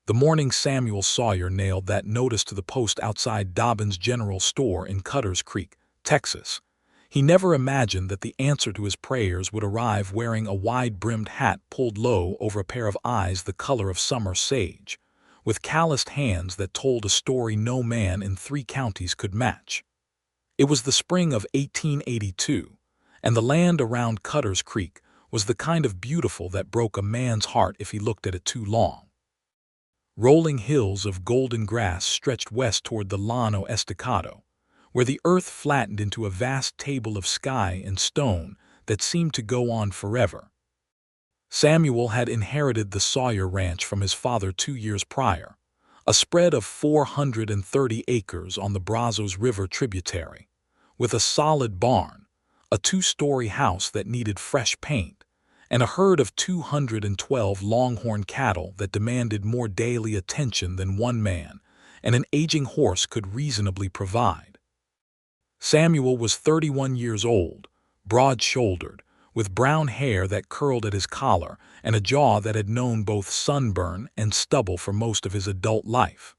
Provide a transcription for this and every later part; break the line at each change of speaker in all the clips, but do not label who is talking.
The morning Samuel Sawyer nailed that notice to the post outside Dobbin's General Store in Cutters Creek, Texas. He never imagined that the answer to his prayers would arrive wearing a wide-brimmed hat pulled low over a pair of eyes the color of summer sage, with calloused hands that told a story no man in 3 counties could match. It was the spring of 1882, and the land around Cutters Creek was the kind of beautiful that broke a man's heart if he looked at it too long. Rolling hills of golden grass stretched west toward the Llano Estacado, where the earth flattened into a vast table of sky and stone that seemed to go on forever. Samuel had inherited the Sawyer Ranch from his father 2 years prior, a spread of 430 acres on the Brazos River tributary, with a solid barn, a 2-story house that needed fresh paint, and a herd of 212 longhorn cattle that demanded more daily attention than one man and an aging horse could reasonably provide. Samuel was 31 years old, broad-shouldered, with brown hair that curled at his collar and a jaw that had known both sunburn and stubble for most of his adult life.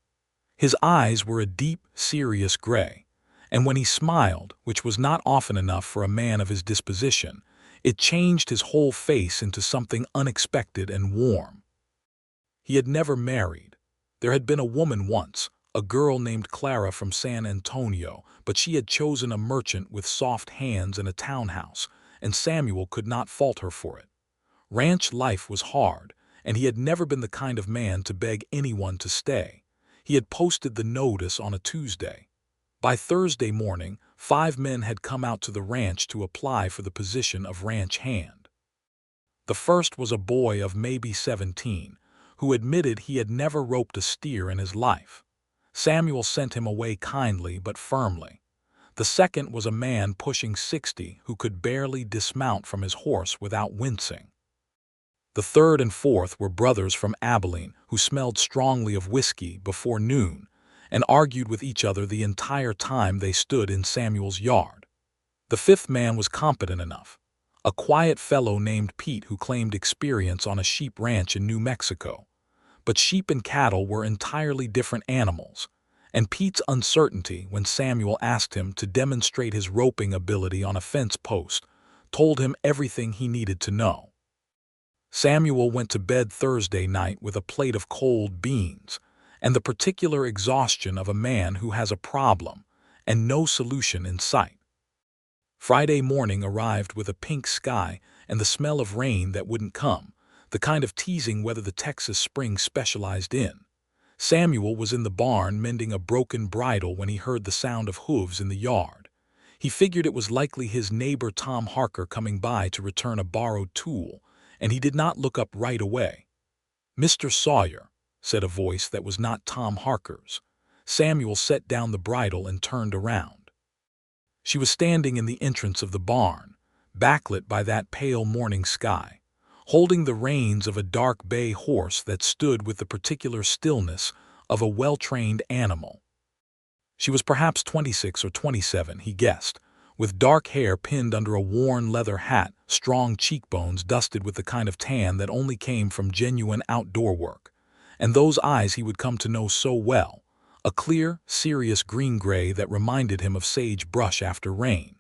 His eyes were a deep, serious gray, and when he smiled, which was not often enough for a man of his disposition, it changed his whole face into something unexpected and warm. He had never married. There had been a woman once, a girl named Clara from San Antonio, but she had chosen a merchant with soft hands and a townhouse, and Samuel could not fault her for it. Ranch life was hard, and he had never been the kind of man to beg anyone to stay. He had posted the notice on a Tuesday. By Thursday morning, 5 men had come out to the ranch to apply for the position of ranch hand. The first was a boy of maybe 17, who admitted he had never roped a steer in his life. Samuel sent him away kindly but firmly. The second was a man pushing 60 who could barely dismount from his horse without wincing. The third and fourth were brothers from Abilene who smelled strongly of whiskey before noon and argued with each other the entire time they stood in Samuel's yard. The fifth man was competent enough, a quiet fellow named Pete who claimed experience on a sheep ranch in New Mexico. But sheep and cattle were entirely different animals, and Pete's uncertainty when Samuel asked him to demonstrate his roping ability on a fence post told him everything he needed to know. Samuel went to bed Thursday night with a plate of cold beans and the particular exhaustion of a man who has a problem and no solution in sight. Friday morning arrived with a pink sky and the smell of rain that wouldn't come, the kind of teasing weather the Texas spring specialized in. Samuel was in the barn mending a broken bridle when he heard the sound of hooves in the yard. He figured it was likely his neighbor Tom Harker coming by to return a borrowed tool, and he did not look up right away. "Mr. Sawyer," said a voice that was not Tom Harker's. Samuel set down the bridle and turned around. She was standing in the entrance of the barn, backlit by that pale morning sky, holding the reins of a dark bay horse that stood with the particular stillness of a well-trained animal. She was perhaps 26 or 27, he guessed, with dark hair pinned under a worn leather hat, strong cheekbones dusted with the kind of tan that only came from genuine outdoor work, and those eyes he would come to know so well, a clear, serious green-gray that reminded him of sage brush after rain.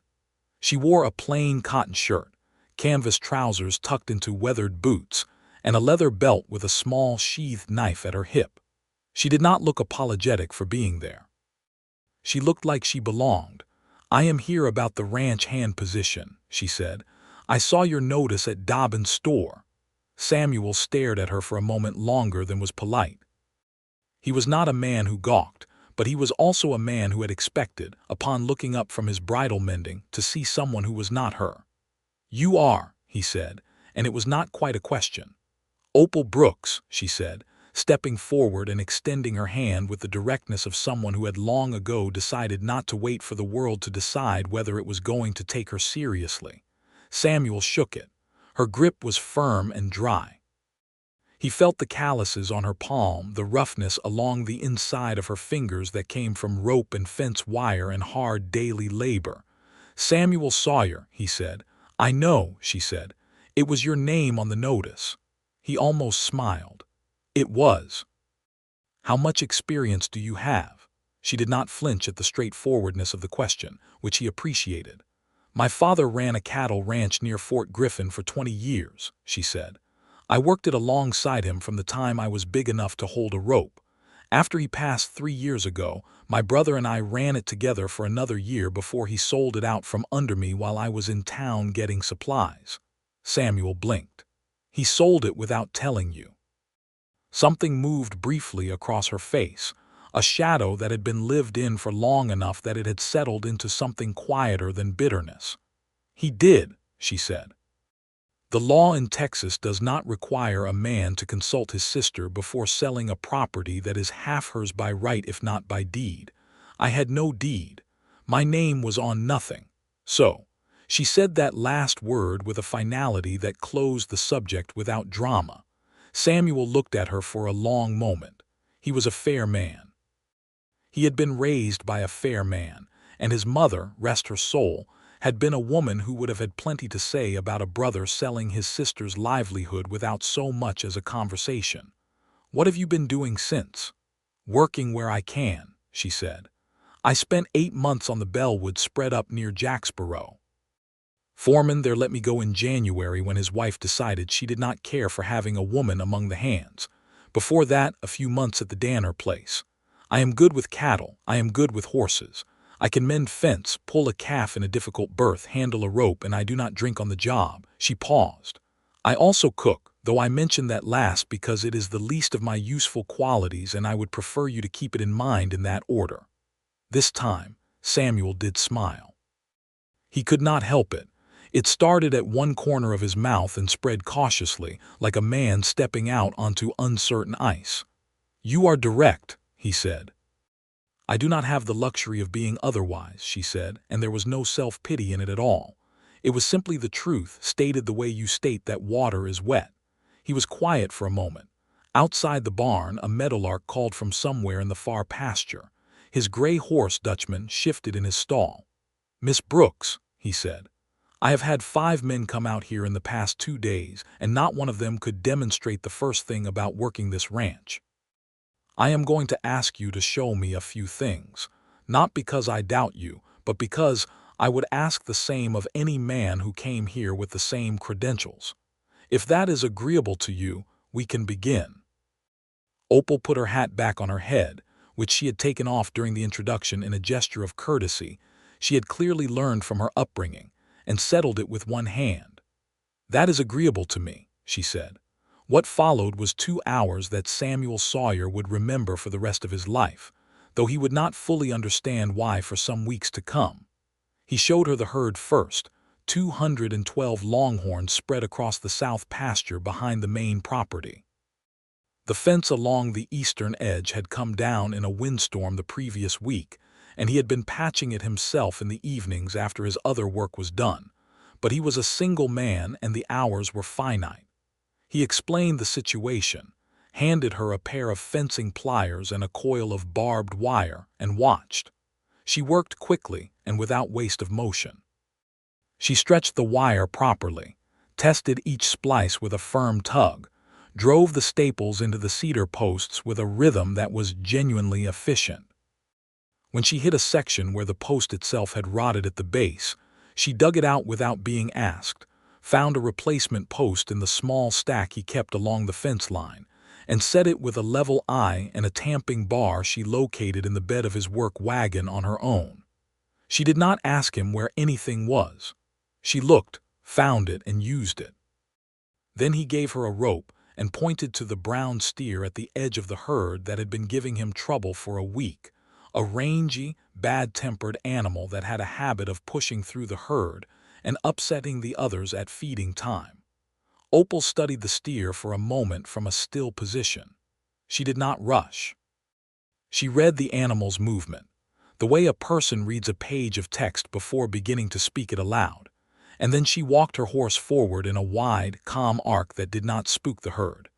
She wore a plain cotton shirt, canvas trousers tucked into weathered boots, and a leather belt with a small sheathed knife at her hip. She did not look apologetic for being there. She looked like she belonged. "I am here about the ranch hand position," she said. "I saw your notice at Dobbin's store." Samuel stared at her for a moment longer than was polite. He was not a man who gawked, but he was also a man who had expected, upon looking up from his bridle mending, to see someone who was not her. "You are," he said, and it was not quite a question. "Opal Brooks," she said, stepping forward and extending her hand with the directness of someone who had long ago decided not to wait for the world to decide whether it was going to take her seriously. Samuel shook it. Her grip was firm and dry. He felt the calluses on her palm, the roughness along the inside of her fingers that came from rope and fence wire and hard daily labor. "Samuel Sawyer," he said. "I know," she said. "It was your name on the notice." He almost smiled. "It was." How much experience do you have? She did not flinch at the straightforwardness of the question, which he appreciated. My father ran a cattle ranch near Fort Griffin for 20 years, she said. I worked it alongside him from the time I was big enough to hold a rope. After he passed 3 years ago, my brother and I ran it together for another year before he sold it out from under me while I was in town getting supplies. Samuel blinked. He sold it without telling you. Something moved briefly across her face, a shadow that had been lived in for long enough that it had settled into something quieter than bitterness. He did, she said. The law in Texas does not require a man to consult his sister before selling a property that is half hers by right if not by deed. I had no deed. My name was on nothing. So, she said that last word with a finality that closed the subject without drama. Samuel looked at her for a long moment. He was a fair man. He had been raised by a fair man, and his mother, rest her soul, had been a woman who would have had plenty to say about a brother selling his sister's livelihood without so much as a conversation. "What have you been doing since?" "Working where I can," she said. "I spent 8 months on the Bellwood spread up near Jacksboro. Foreman there let me go in January when his wife decided she did not care for having a woman among the hands. Before that, a few months at the Danner place. I am good with cattle, I am good with horses. I can mend fence, pull a calf in a difficult berth, handle a rope, and I do not drink on the job." She paused. "I also cook, though I mention that last because it is the least of my useful qualities and I would prefer you to keep it in mind in that order." This time, Samuel did smile. He could not help it. It started at one corner of his mouth and spread cautiously, like a man stepping out onto uncertain ice. "You are direct," he said. "I do not have the luxury of being otherwise," she said, and there was no self-pity in it at all. It was simply the truth, stated the way you state that water is wet. He was quiet for a moment. Outside the barn, a meadowlark called from somewhere in the far pasture. His gray horse, Dutchman, shifted in his stall. "Miss Brooks," he said, "I have had 5 men come out here in the past 2 days, and not one of them could demonstrate the first thing about working this ranch. I am going to ask you to show me a few things, not because I doubt you, but because I would ask the same of any man who came here with the same credentials. If that is agreeable to you, we can begin." Opal put her hat back on her head, which she had taken off during the introduction in a gesture of courtesy she had clearly learned from her upbringing, and settled it with one hand. "That is agreeable to me," she said. What followed was 2 hours that Samuel Sawyer would remember for the rest of his life, though he would not fully understand why for some weeks to come. He showed her the herd first, 212 longhorns spread across the south pasture behind the main property. The fence along the eastern edge had come down in a windstorm the previous week, and he had been patching it himself in the evenings after his other work was done. But he was a single man and the hours were finite. He explained the situation, handed her a pair of fencing pliers and a coil of barbed wire, and watched. She worked quickly and without waste of motion. She stretched the wire properly, tested each splice with a firm tug, drove the staples into the cedar posts with a rhythm that was genuinely efficient. When she hit a section where the post itself had rotted at the base, she dug it out without being asked, found a replacement post in the small stack he kept along the fence line, and set it with a level eye and a tamping bar she located in the bed of his work wagon on her own. She did not ask him where anything was. She looked, found it, and used it. Then he gave her a rope and pointed to the brown steer at the edge of the herd that had been giving him trouble for a week, a rangy, bad-tempered animal that had a habit of pushing through the herd and upsetting the others at feeding time. Opal studied the steer for a moment from a still position. She did not rush. She read the animal's movement, the way a person reads a page of text before beginning to speak it aloud, and then she walked her horse forward in a wide, calm arc that did not spook the herd,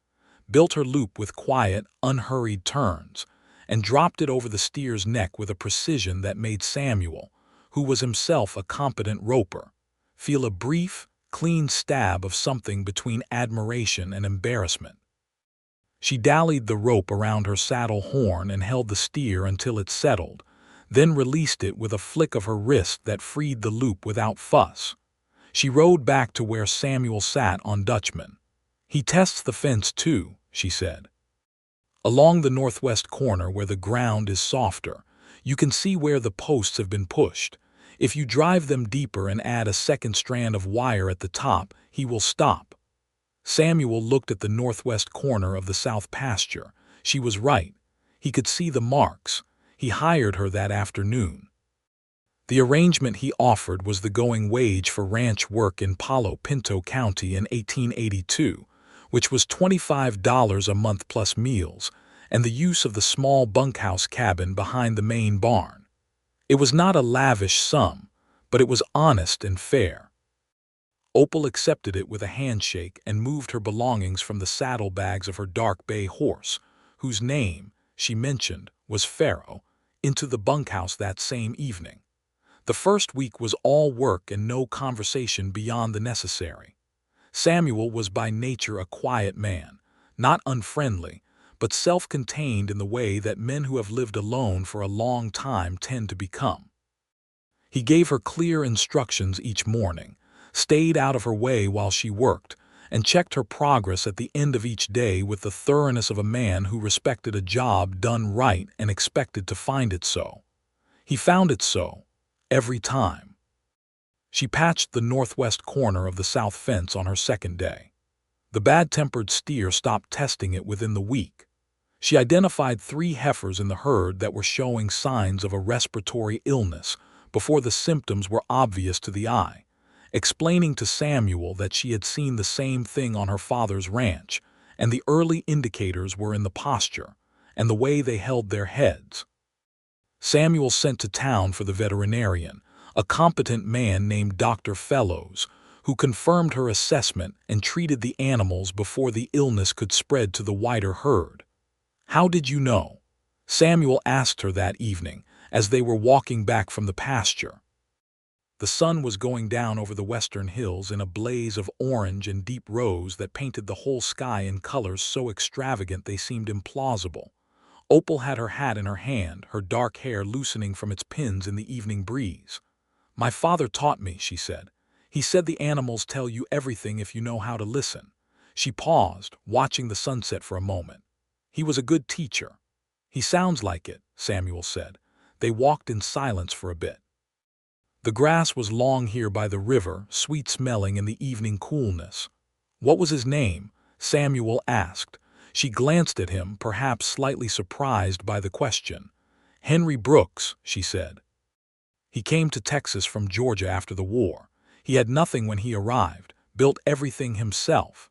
built her loop with quiet, unhurried turns, and dropped it over the steer's neck with a precision that made Samuel, who was himself a competent roper, feel a brief, clean stab of something between admiration and embarrassment. She dallied the rope around her saddle horn and held the steer until it settled, then released it with a flick of her wrist that freed the loop without fuss. She rode back to where Samuel sat on Dutchman. "He tests the fence too," she said. "Along the northwest corner where the ground is softer, you can see where the posts have been pushed. If you drive them deeper and add a second strand of wire at the top, he will stop." Samuel looked at the northwest corner of the south pasture. She was right. He could see the marks. He hired her that afternoon. The arrangement he offered was the going wage for ranch work in Palo Pinto County in 1882, which was $25 a month plus meals, and the use of the small bunkhouse cabin behind the main barn. It was not a lavish sum, but it was honest and fair. Opal accepted it with a handshake and moved her belongings from the saddlebags of her dark bay horse, whose name, she mentioned, was Pharaoh, into the bunkhouse that same evening. The first week was all work and no conversation beyond the necessary. Samuel was by nature a quiet man, not unfriendly, but self-contained in the way that men who have lived alone for a long time tend to become. He gave her clear instructions each morning, stayed out of her way while she worked, and checked her progress at the end of each day with the thoroughness of a man who respected a job done right and expected to find it so. He found it so, every time. She patched the northwest corner of the south fence on her second day. The bad-tempered steer stopped testing it within the week. She identified 3 heifers in the herd that were showing signs of a respiratory illness before the symptoms were obvious to the eye, explaining to Samuel that she had seen the same thing on her father's ranch, and the early indicators were in the posture and the way they held their heads. Samuel sent to town for the veterinarian, a competent man named Dr. Fellows, who confirmed her assessment and treated the animals before the illness could spread to the wider herd. "How did you know?" Samuel asked her that evening as they were walking back from the pasture. The sun was going down over the western hills in a blaze of orange and deep rose that painted the whole sky in colors so extravagant they seemed implausible. Opal had her hat in her hand, her dark hair loosening from its pins in the evening breeze. "My father taught me," she said. "He said the animals tell you everything if you know how to listen." She paused, watching the sunset for a moment. "He was a good teacher." "He sounds like it," Samuel said. They walked in silence for a bit. The grass was long here by the river, sweet-smelling in the evening coolness. "What was his name?" Samuel asked. She glanced at him, perhaps slightly surprised by the question. "Henry Brooks," she said. "He came to Texas from Georgia after the war. He had nothing when he arrived, built everything himself."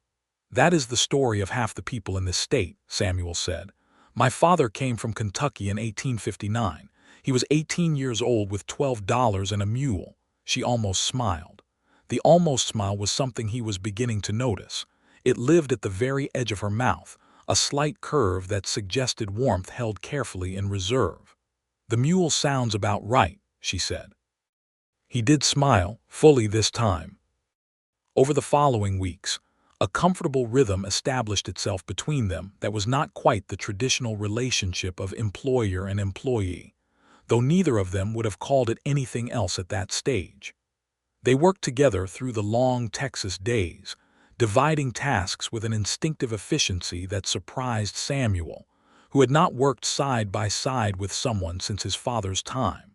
"That is the story of half the people in this state," Samuel said. "My father came from Kentucky in 1859. He was 18 years old with $12 and a mule." She almost smiled. The almost smile was something he was beginning to notice. It lived at the very edge of her mouth, a slight curve that suggested warmth held carefully in reserve. "The mule sounds about right," she said. He did smile, fully this time. Over the following weeks, a comfortable rhythm established itself between them that was not quite the traditional relationship of employer and employee, though neither of them would have called it anything else at that stage. They worked together through the long Texas days, dividing tasks with an instinctive efficiency that surprised Samuel, who had not worked side by side with someone since his father's time.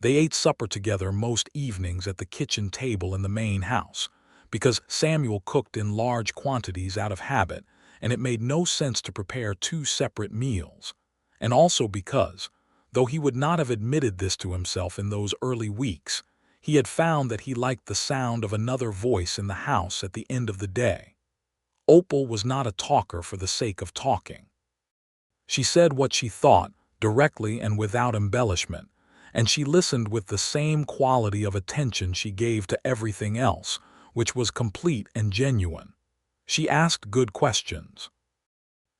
They ate supper together most evenings at the kitchen table in the main house, because Samuel cooked in large quantities out of habit, and it made no sense to prepare 2 separate meals, and also because, though he would not have admitted this to himself in those early weeks, he had found that he liked the sound of another voice in the house at the end of the day. Opal was not a talker for the sake of talking. She said what she thought, directly and without embellishment, and she listened with the same quality of attention she gave to everything else, which was complete and genuine. She asked good questions.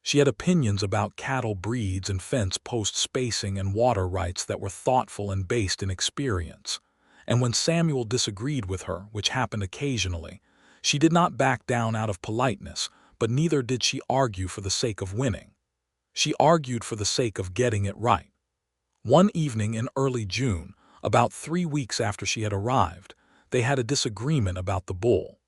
She had opinions about cattle breeds and fence post spacing and water rights that were thoughtful and based in experience. And when Samuel disagreed with her, which happened occasionally, she did not back down out of politeness, but neither did she argue for the sake of winning. She argued for the sake of getting it right. One evening in early June, about 3 weeks after she had arrived, they had a disagreement about the bull.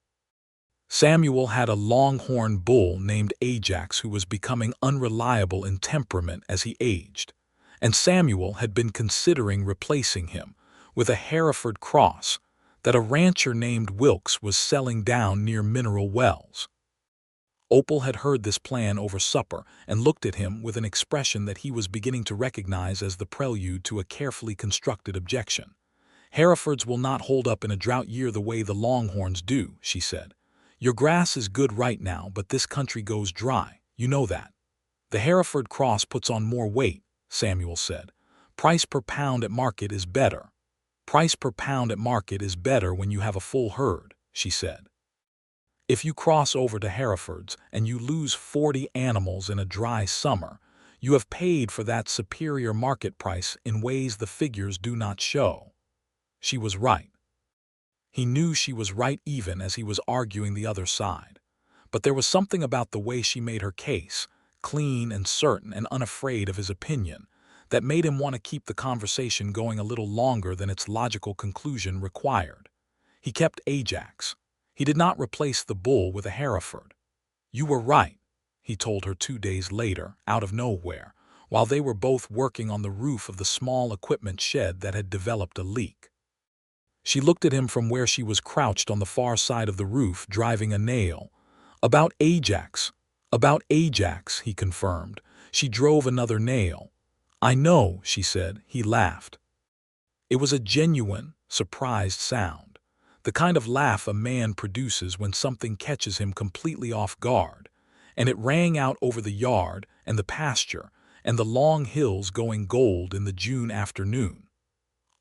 Samuel had a longhorn bull named Ajax who was becoming unreliable in temperament as he aged, and Samuel had been considering replacing him with a Hereford cross that a rancher named Wilkes was selling down near Mineral Wells. Opal had heard this plan over supper and looked at him with an expression that he was beginning to recognize as the prelude to a carefully constructed objection. "Herefords will not hold up in a drought year the way the Longhorns do," she said. "Your grass is good right now, but this country goes dry, you know that." "The Hereford cross puts on more weight," Samuel said. "Price per pound at market is better." "Price per pound at market is better when you have a full herd," she said. "If you cross over to Herefords and you lose 40 animals in a dry summer, you have paid for that superior market price in ways the figures do not show." She was right. He knew she was right even as he was arguing the other side. But there was something about the way she made her case, clean and certain and unafraid of his opinion, that made him want to keep the conversation going a little longer than its logical conclusion required. He kept Ajax. He did not replace the bull with a Hereford. "You were right," he told her 2 days later, out of nowhere, while they were both working on the roof of the small equipment shed that had developed a leak. She looked at him from where she was crouched on the far side of the roof, driving a nail. "About Ajax," he confirmed. She drove another nail. "I know," she said. He laughed. It was a genuine, surprised sound, the kind of laugh a man produces when something catches him completely off guard, and it rang out over the yard and the pasture and the long hills going gold in the June afternoon.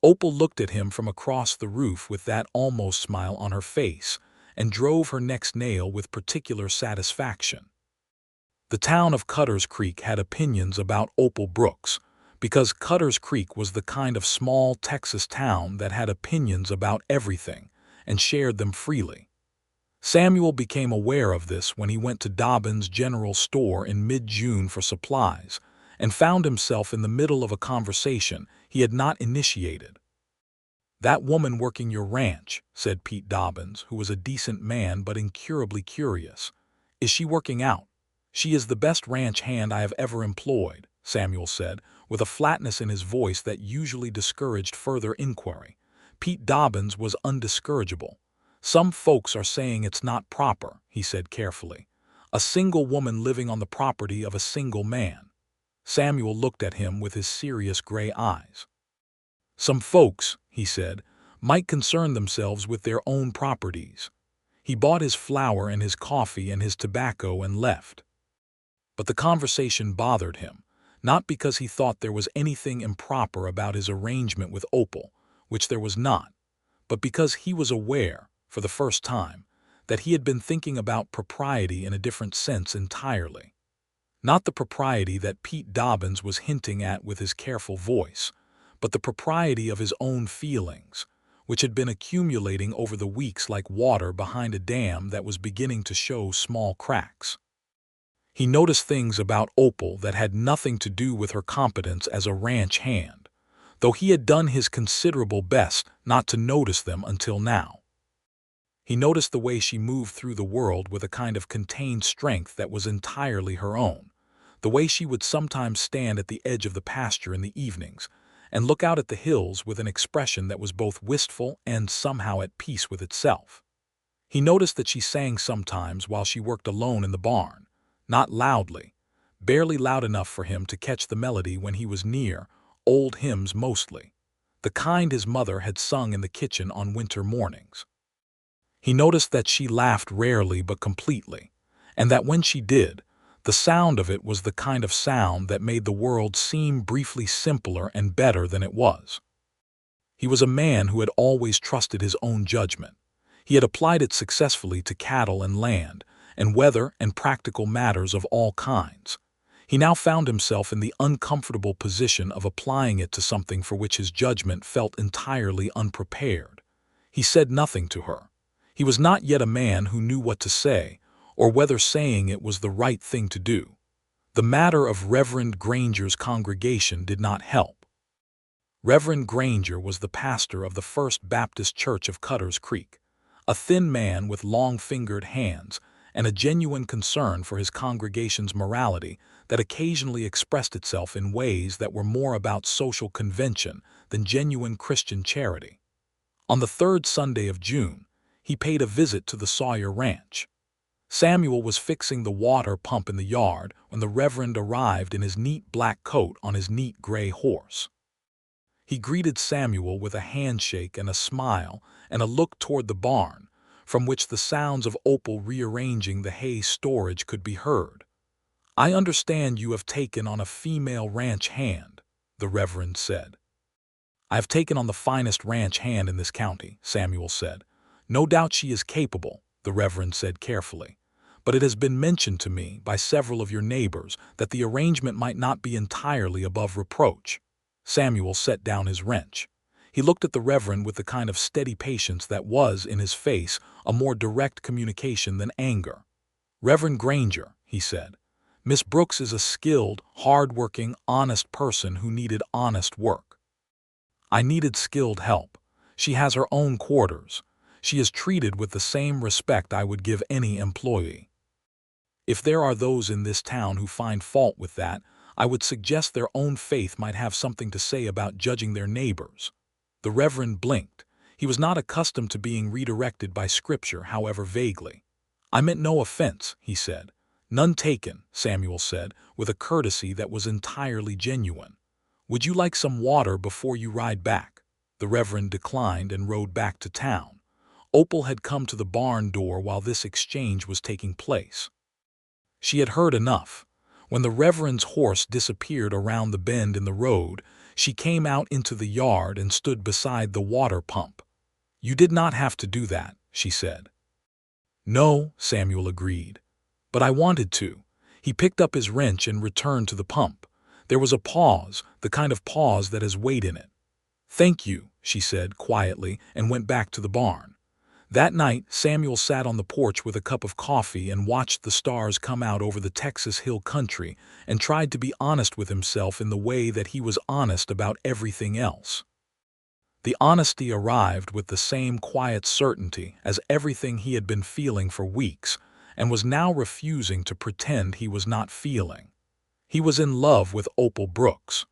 Opal looked at him from across the roof with that almost smile on her face and drove her next nail with particular satisfaction. The town of Cutter's Creek had opinions about Opal Brooks because Cutter's Creek was the kind of small Texas town that had opinions about everything and shared them freely. Samuel became aware of this when he went to Dobbin's General Store in mid-June for supplies and found himself in the middle of a conversation he had not initiated. "That woman working your ranch," said Pete Dobbins, who was a decent man but incurably curious. "Is she working out?" "She is the best ranch hand I have ever employed," Samuel said, with a flatness in his voice that usually discouraged further inquiry. Pete Dobbins was undiscourageable. "Some folks are saying it's not proper," he said carefully. "A single woman living on the property of a single man." Samuel looked at him with his serious gray eyes. "Some folks," he said, "might concern themselves with their own properties." He bought his flour and his coffee and his tobacco and left. But the conversation bothered him, not because he thought there was anything improper about his arrangement with Opal, which there was not, but because he was aware, for the first time, that he had been thinking about propriety in a different sense entirely. Not the propriety that Pete Dobbins was hinting at with his careful voice, but the propriety of his own feelings, which had been accumulating over the weeks like water behind a dam that was beginning to show small cracks. He noticed things about Opal that had nothing to do with her competence as a ranch hand, though he had done his considerable best not to notice them until now. He noticed the way she moved through the world with a kind of contained strength that was entirely her own, the way she would sometimes stand at the edge of the pasture in the evenings and look out at the hills with an expression that was both wistful and somehow at peace with itself. He noticed that she sang sometimes while she worked alone in the barn, not loudly, barely loud enough for him to catch the melody when he was near, old hymns mostly, the kind his mother had sung in the kitchen on winter mornings. He noticed that she laughed rarely but completely, and that when she did, the sound of it was the kind of sound that made the world seem briefly simpler and better than it was. He was a man who had always trusted his own judgment. He had applied it successfully to cattle and land, and weather and practical matters of all kinds. He now found himself in the uncomfortable position of applying it to something for which his judgment felt entirely unprepared. He said nothing to her. He was not yet a man who knew what to say, or whether saying it was the right thing to do. The matter of Reverend Granger's congregation did not help. Reverend Granger was the pastor of the First Baptist Church of Cutters Creek, a thin man with long-fingered hands and a genuine concern for his congregation's morality that occasionally expressed itself in ways that were more about social convention than genuine Christian charity. On the third Sunday of June, he paid a visit to the Sawyer ranch. Samuel was fixing the water pump in the yard when the Reverend arrived in his neat black coat on his neat gray horse. He greeted Samuel with a handshake and a smile and a look toward the barn, from which the sounds of Opal rearranging the hay storage could be heard. "I understand you have taken on a female ranch hand," the Reverend said. "I have taken on the finest ranch hand in this county," Samuel said. "No doubt she is capable," the Reverend said carefully. "But it has been mentioned to me by several of your neighbors that the arrangement might not be entirely above reproach." Samuel set down his wrench. He looked at the Reverend with the kind of steady patience that was, in his face, a more direct communication than anger. "Reverend Granger," he said, "Miss Brooks is a skilled, hard-working, honest person who needed honest work. I needed skilled help. She has her own quarters. She is treated with the same respect I would give any employee. If there are those in this town who find fault with that, I would suggest their own faith might have something to say about judging their neighbors." The Reverend blinked. He was not accustomed to being redirected by Scripture, however vaguely. "I meant no offense," he said. "None taken," Samuel said, with a courtesy that was entirely genuine. "Would you like some water before you ride back?" The Reverend declined and rode back to town. Opal had come to the barn door while this exchange was taking place. She had heard enough. When the Reverend's horse disappeared around the bend in the road, she came out into the yard and stood beside the water pump. "You did not have to do that," she said. "No," Samuel agreed. "But I wanted to." He picked up his wrench and returned to the pump. There was a pause, the kind of pause that has weight in it. "Thank you," she said quietly, and went back to the barn. That night, Samuel sat on the porch with a cup of coffee and watched the stars come out over the Texas hill country and tried to be honest with himself in the way that he was honest about everything else. The honesty arrived with the same quiet certainty as everything he had been feeling for weeks and was now refusing to pretend he was not feeling. He was in love with Opal Brooks.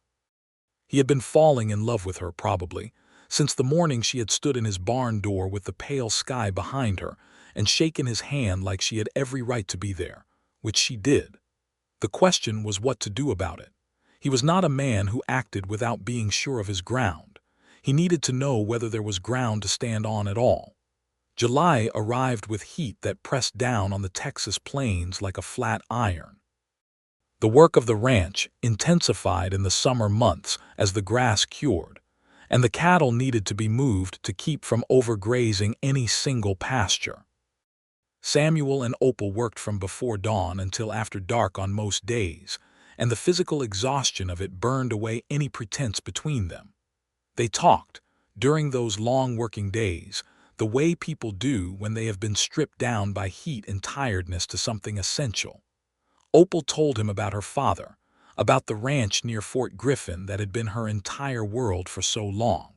He had been falling in love with her, probably, since the morning she had stood in his barn door with the pale sky behind her and shaken his hand like she had every right to be there, which she did. The question was what to do about it. He was not a man who acted without being sure of his ground. He needed to know whether there was ground to stand on at all. July arrived with heat that pressed down on the Texas plains like a flat iron. The work of the ranch intensified in the summer months as the grass cured, and the cattle needed to be moved to keep from overgrazing any single pasture. Samuel and Opal worked from before dawn until after dark on most days, and the physical exhaustion of it burned away any pretense between them. They talked, during those long working days, the way people do when they have been stripped down by heat and tiredness to something essential. Opal told him about her father, about the ranch near Fort Griffin that had been her entire world for so long.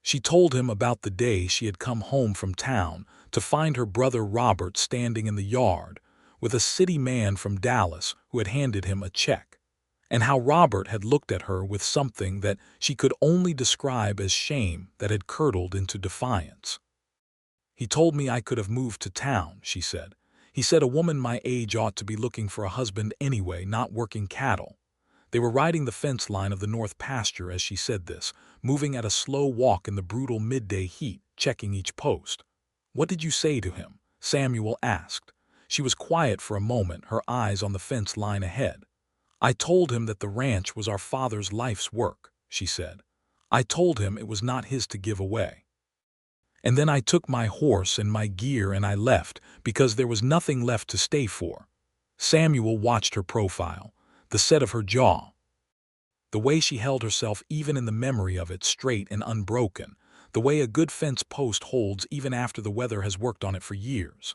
She told him about the day she had come home from town to find her brother Robert standing in the yard with a city man from Dallas who had handed him a check, and how Robert had looked at her with something that she could only describe as shame that had curdled into defiance. "He told me I could have moved to town," she said. "He said a woman my age ought to be looking for a husband anyway, not working cattle." They were riding the fence line of the north pasture as she said this, moving at a slow walk in the brutal midday heat, checking each post. "What did you say to him?" Samuel asked. She was quiet for a moment, her eyes on the fence line ahead. "I told him that the ranch was our father's life's work," she said. "I told him it was not his to give away. And then I took my horse and my gear and I left because there was nothing left to stay for." Samuel watched her profile, the set of her jaw, the way she held herself even in the memory of it straight and unbroken, the way a good fence post holds even after the weather has worked on it for years.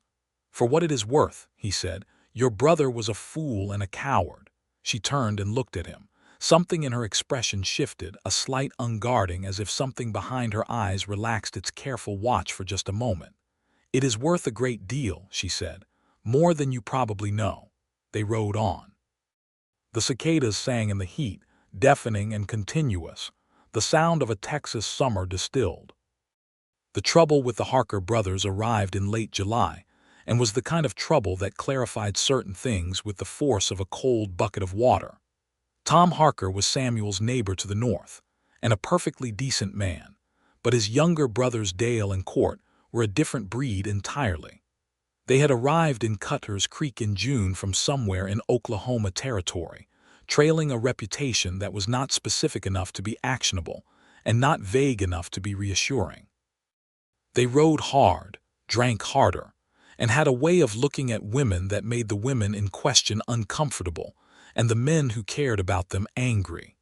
"For what it is worth," he said, "your brother was a fool and a coward." She turned and looked at him. Something in her expression shifted, a slight unguarding, as if something behind her eyes relaxed its careful watch for just a moment. "It is worth a great deal," she said. "More than you probably know." They rode on. The cicadas sang in the heat, deafening and continuous, the sound of a Texas summer distilled. The trouble with the Harker brothers arrived in late July, and was the kind of trouble that clarified certain things with the force of a cold bucket of water. Tom Harker was Samuel's neighbor to the north, and a perfectly decent man, but his younger brothers Dale and Court were a different breed entirely. They had arrived in Cutter's Creek in June from somewhere in Oklahoma Territory, trailing a reputation that was not specific enough to be actionable and not vague enough to be reassuring. They rode hard, drank harder, and had a way of looking at women that made the women in question uncomfortable and the men who cared about them angry.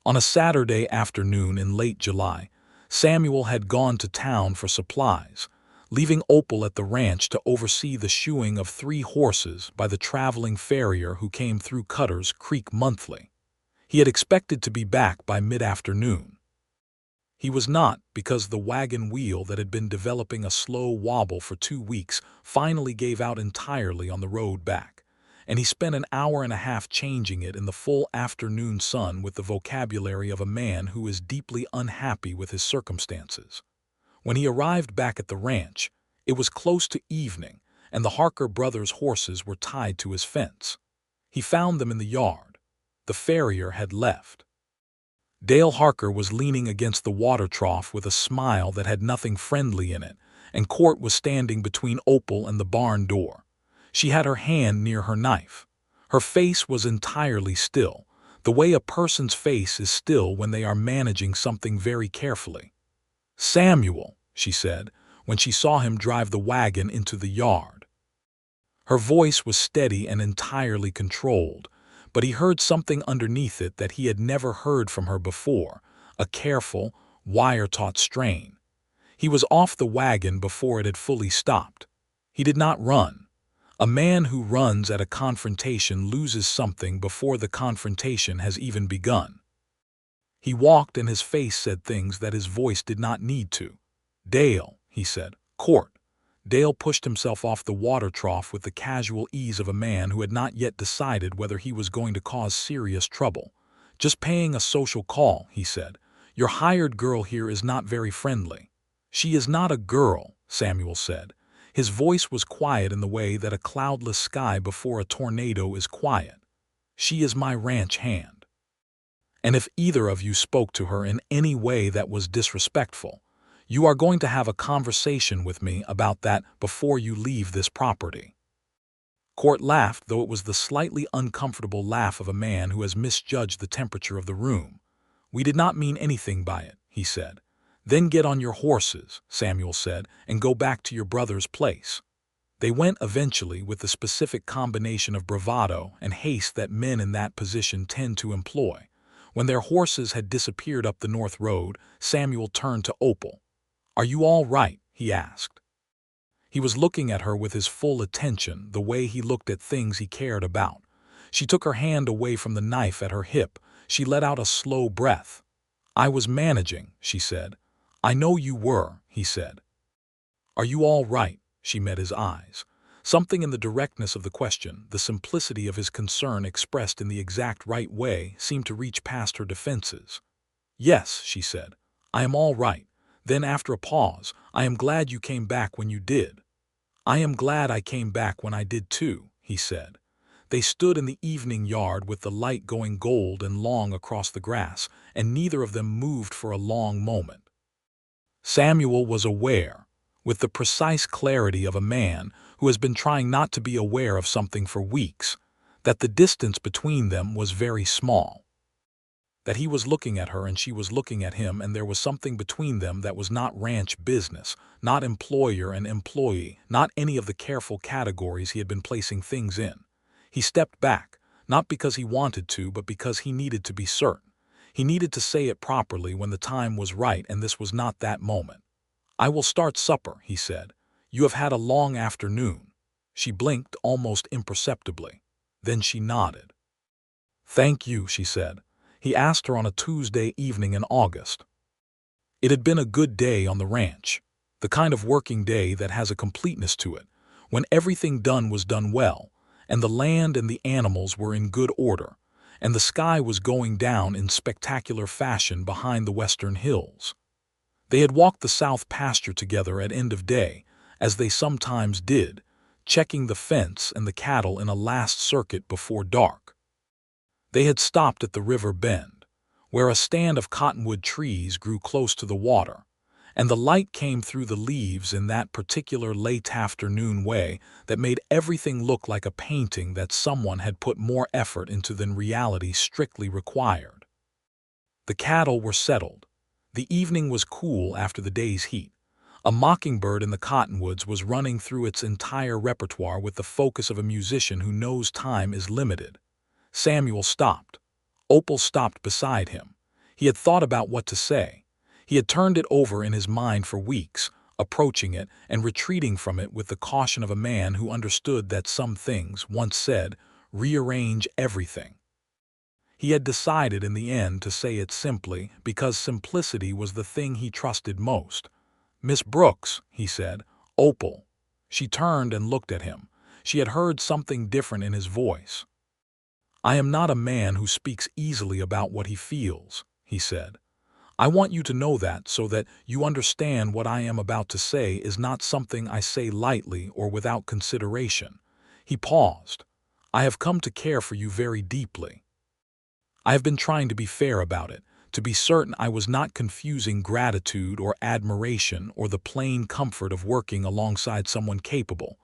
On a Saturday afternoon in late July, Samuel had gone to town for supplies, leaving Opal at the ranch to oversee the shoeing of 3 horses by the traveling farrier who came through Cutter's Creek monthly. He had expected to be back by mid-afternoon. He was not, because the wagon wheel that had been developing a slow wobble for 2 weeks finally gave out entirely on the road back, and he spent an hour and a half changing it in the full afternoon sun with the vocabulary of a man who is deeply unhappy with his circumstances. When he arrived back at the ranch, it was close to evening, and the Harker brothers' horses were tied to his fence. He found them in the yard. The farrier had left. Dale Harker was leaning against the water trough with a smile that had nothing friendly in it, and Court was standing between Opal and the barn door. She had her hand near her knife. Her face was entirely still, the way a person's face is still when they are managing something very carefully. "Samuel," she said, when she saw him drive the wagon into the yard. Her voice was steady and entirely controlled, but he heard something underneath it that he had never heard from her before, a careful, wire-taut strain. He was off the wagon before it had fully stopped. He did not run. A man who runs at a confrontation loses something before the confrontation has even begun. He walked, and his face said things that his voice did not need to. "Dale," he said. "Court." Dale pushed himself off the water trough with the casual ease of a man who had not yet decided whether he was going to cause serious trouble. "Just paying a social call," he said. "Your hired girl here is not very friendly." "She is not a girl," Samuel said. His voice was quiet in the way that a cloudless sky before a tornado is quiet. "She is my ranch hand. And if either of you spoke to her in any way that was disrespectful, you are going to have a conversation with me about that before you leave this property." Court laughed, though it was the slightly uncomfortable laugh of a man who has misjudged the temperature of the room. "We did not mean anything by it," he said. "Then get on your horses," Samuel said, "and go back to your brother's place." They went eventually, with the specific combination of bravado and haste that men in that position tend to employ. When their horses had disappeared up the north road, Samuel turned to Opal. "Are you all right?" he asked. He was looking at her with his full attention, the way he looked at things he cared about. She took her hand away from the knife at her hip. She let out a slow breath. "I was managing," she said. "I know you were," he said. "Are you all right?" She met his eyes. Something in the directness of the question, the simplicity of his concern expressed in the exact right way, seemed to reach past her defenses. "Yes," she said. "I am all right." Then, after a pause, "I am glad you came back when you did." "I am glad I came back when I did too," he said. They stood in the evening yard with the light going gold and long across the grass, and neither of them moved for a long moment. Samuel was aware, with the precise clarity of a man who has been trying not to be aware of something for weeks, that the distance between them was very small. That he was looking at her and she was looking at him, and there was something between them that was not ranch business, not employer and employee, not any of the careful categories he had been placing things in. He stepped back, not because he wanted to, but because he needed to be certain. He needed to say it properly when the time was right, and this was not that moment. "I will start supper," he said. "You have had a long afternoon." She blinked almost imperceptibly. Then she nodded. "Thank you," she said. He asked her on a Tuesday evening in August. It had been a good day on the ranch, the kind of working day that has a completeness to it, when everything done was done well, and the land and the animals were in good order, and the sky was going down in spectacular fashion behind the western hills. They had walked the south pasture together at end of day, as they sometimes did, checking the fence and the cattle in a last circuit before dark. They had stopped at the river bend, where a stand of cottonwood trees grew close to the water, and the light came through the leaves in that particular late afternoon way that made everything look like a painting that someone had put more effort into than reality strictly required. The cattle were settled. The evening was cool after the day's heat. A mockingbird in the cottonwoods was running through its entire repertoire with the focus of a musician who knows time is limited. Samuel stopped. Opal stopped beside him. He had thought about what to say. He had turned it over in his mind for weeks, approaching it and retreating from it with the caution of a man who understood that some things, once said, rearrange everything. He had decided in the end to say it simply because simplicity was the thing he trusted most. "Miss Brooks," he said. "Opal." She turned and looked at him. She had heard something different in his voice. "I am not a man who speaks easily about what he feels," he said. "I want you to know that so that you understand what I am about to say is not something I say lightly or without consideration." He paused. "I have come to care for you very deeply. I have been trying to be fair about it, to be certain I was not confusing gratitude or admiration or the plain comfort of working alongside someone capable,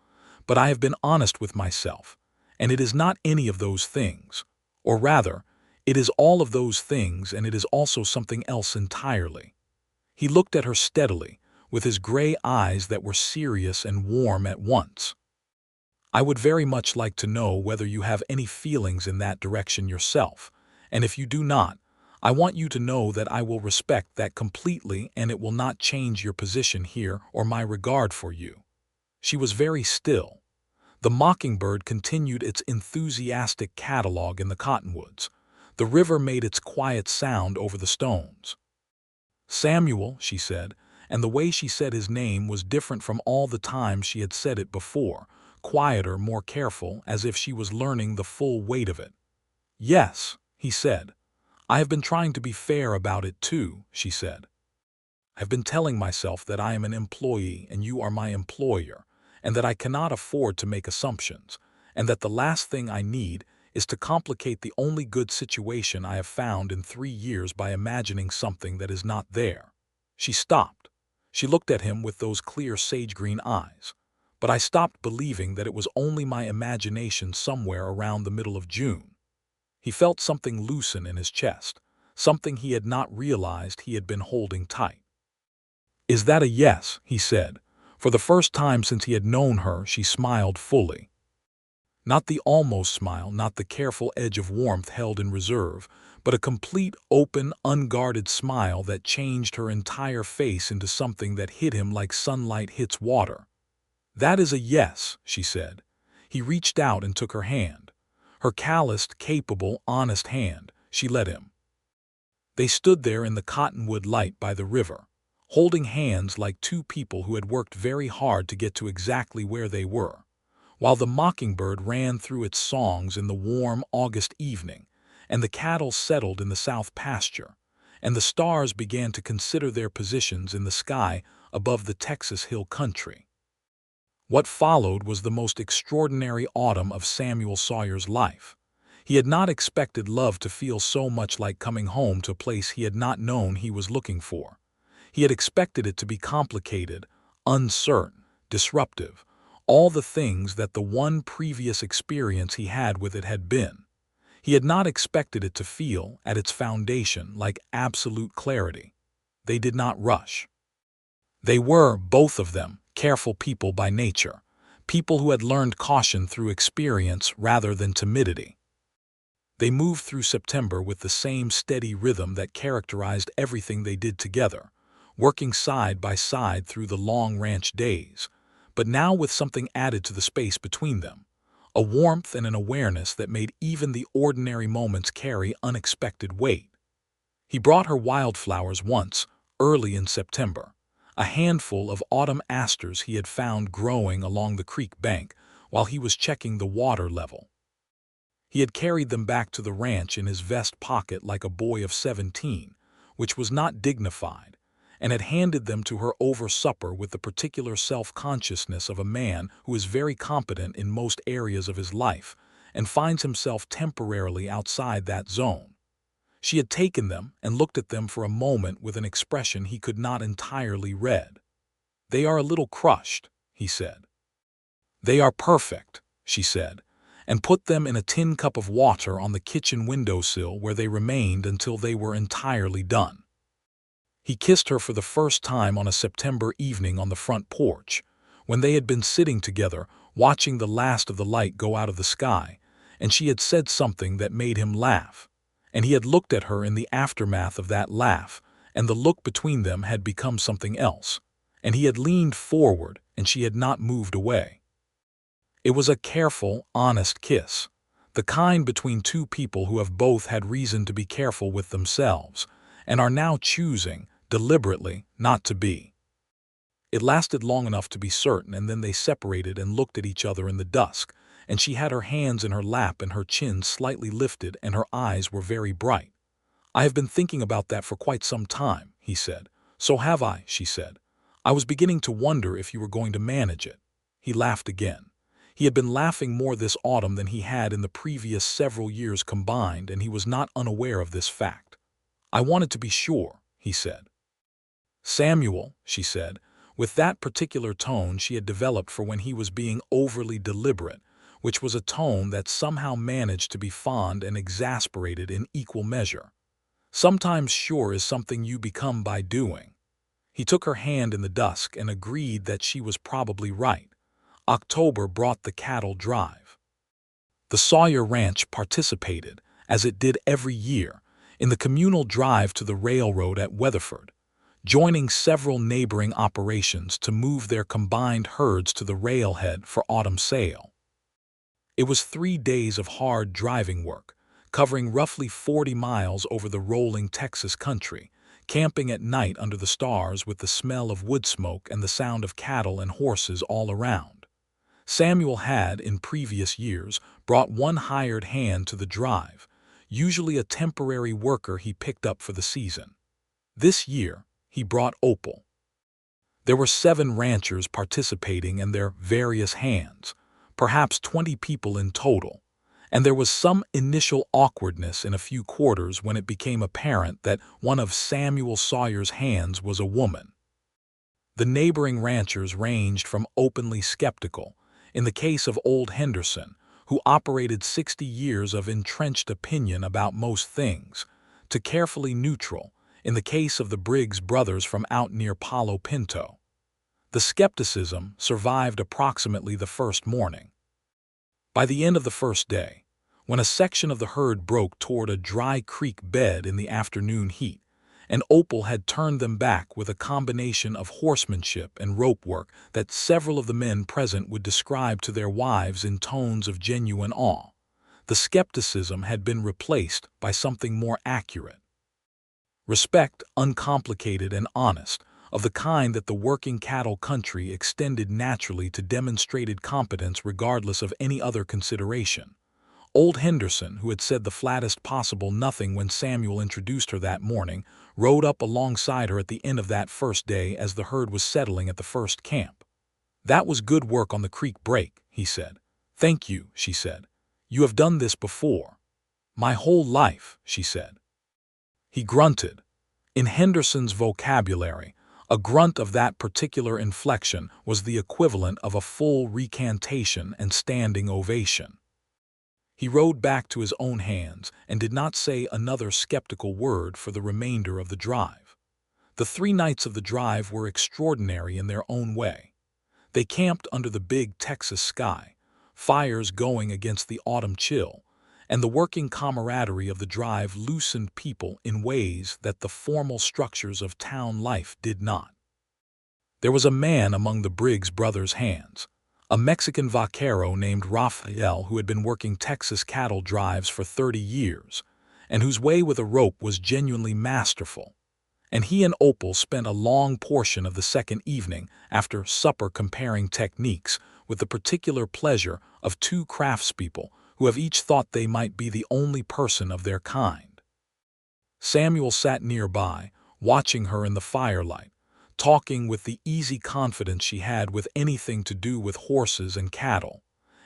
but I have been honest with myself. And it is not any of those things. Or rather, it is all of those things, and it is also something else entirely." He looked at her steadily, with his gray eyes that were serious and warm at once. "I would very much like to know whether you have any feelings in that direction yourself, and if you do not, I want you to know that I will respect that completely and it will not change your position here or my regard for you." She was very still. The mockingbird continued its enthusiastic catalogue in the cottonwoods. The river made its quiet sound over the stones. "Samuel," she said, and the way she said his name was different from all the times she had said it before, quieter, more careful, as if she was learning the full weight of it. "Yes," he said. "I have been trying to be fair about it too," she said. "I've been telling myself that I am an employee and you are my employer, and that I cannot afford to make assumptions, and that the last thing I need is to complicate the only good situation I have found in 3 years by imagining something that is not there." She stopped. She looked at him with those clear sage-green eyes. "But I stopped believing that it was only my imagination somewhere around the middle of June." He felt something loosen in his chest, something he had not realized he had been holding tight. "Is that a yes?" he said. For the first time since he had known her, she smiled fully. Not the almost smile, not the careful edge of warmth held in reserve, but a complete, open, unguarded smile that changed her entire face into something that hit him like sunlight hits water. "That is a yes," she said. He reached out and took her hand. Her calloused, capable, honest hand. She let him. They stood there in the cottonwood light by the river, holding hands like two people who had worked very hard to get to exactly where they were, while the mockingbird ran through its songs in the warm August evening, and the cattle settled in the south pasture, and the stars began to consider their positions in the sky above the Texas hill country. What followed was the most extraordinary autumn of Samuel Sawyer's life. He had not expected love to feel so much like coming home to a place he had not known he was looking for. He had expected it to be complicated, uncertain, disruptive, all the things that the one previous experience he had with it had been. He had not expected it to feel, at its foundation, like absolute clarity. They did not rush. They were, both of them, careful people by nature, people who had learned caution through experience rather than timidity. They moved through September with the same steady rhythm that characterized everything they did together, working side by side through the long ranch days, but now with something added to the space between them, a warmth and an awareness that made even the ordinary moments carry unexpected weight. He brought her wildflowers once, early in September, a handful of autumn asters he had found growing along the creek bank while he was checking the water level. He had carried them back to the ranch in his vest pocket like a boy of 17, which was not dignified, and had handed them to her over supper with the particular self-consciousness of a man who is very competent in most areas of his life and finds himself temporarily outside that zone. She had taken them and looked at them for a moment with an expression he could not entirely read. "They are a little crushed," he said. "They are perfect," she said, and put them in a tin cup of water on the kitchen windowsill where they remained until they were entirely done. He kissed her for the first time on a September evening on the front porch, when they had been sitting together watching the last of the light go out of the sky, and she had said something that made him laugh, and he had looked at her in the aftermath of that laugh, and the look between them had become something else, and he had leaned forward and she had not moved away. It was a careful, honest kiss, the kind between two people who have both had reason to be careful with themselves, and are now choosing, deliberately, not to be. It lasted long enough to be certain, and then they separated and looked at each other in the dusk, and she had her hands in her lap and her chin slightly lifted and her eyes were very bright. "I have been thinking about that for quite some time," he said. "So have I," she said. "I was beginning to wonder if you were going to manage it." He laughed again. He had been laughing more this autumn than he had in the previous several years combined, and he was not unaware of this fact. "I wanted to be sure," he said. "Samuel," she said, with that particular tone she had developed for when he was being overly deliberate, which was a tone that somehow managed to be fond and exasperated in equal measure. "Sometimes sure is something you become by doing." He took her hand in the dusk and agreed that she was probably right. October brought the cattle drive. The Sawyer ranch participated, as it did every year, in the communal drive to the railroad at Weatherford, joining several neighboring operations to move their combined herds to the railhead for autumn sale. It was 3 days of hard driving work, covering roughly 40 miles over the rolling Texas country, camping at night under the stars with the smell of wood smoke and the sound of cattle and horses all around. Samuel had, in previous years, brought one hired hand to the drive, usually a temporary worker he picked up for the season. This year, he brought Opal. There were 7 ranchers participating and their various hands, perhaps 20 people in total, and there was some initial awkwardness in a few quarters when it became apparent that one of Samuel Sawyer's hands was a woman. The neighboring ranchers ranged from openly skeptical, in the case of old Henderson, who operated 60 years of entrenched opinion about most things, to carefully neutral, in the case of the Briggs brothers from out near Palo Pinto. The skepticism survived approximately the first morning. By the end of the first day, when a section of the herd broke toward a dry creek bed in the afternoon heat, and Opal had turned them back with a combination of horsemanship and rope work that several of the men present would describe to their wives in tones of genuine awe, the skepticism had been replaced by something more accurate. Respect, uncomplicated and honest, of the kind that the working cattle country extended naturally to demonstrated competence regardless of any other consideration. Old Henderson, who had said the flattest possible nothing when Samuel introduced her that morning, rode up alongside her at the end of that first day as the herd was settling at the first camp. "That was good work on the creek break," he said. "Thank you," she said. "You have done this before." "My whole life," she said. He grunted. In Henderson's vocabulary, a grunt of that particular inflection was the equivalent of a full recantation and standing ovation. He rode back to his own hands and did not say another skeptical word for the remainder of the drive. The 3 nights of the drive were extraordinary in their own way. They camped under the big Texas sky, fires going against the autumn chill, and the working camaraderie of the drive loosened people in ways that the formal structures of town life did not. There was a man among the Briggs brothers' hands, a Mexican vaquero named Rafael who had been working Texas cattle drives for 30 years, and whose way with a rope was genuinely masterful. And he and Opal spent a long portion of the second evening after supper comparing techniques with the particular pleasure of two craftspeople who have each thought they might be the only person of their kind. Samuel sat nearby, watching her in the firelight, talking with the easy confidence she had with anything to do with horses and cattle,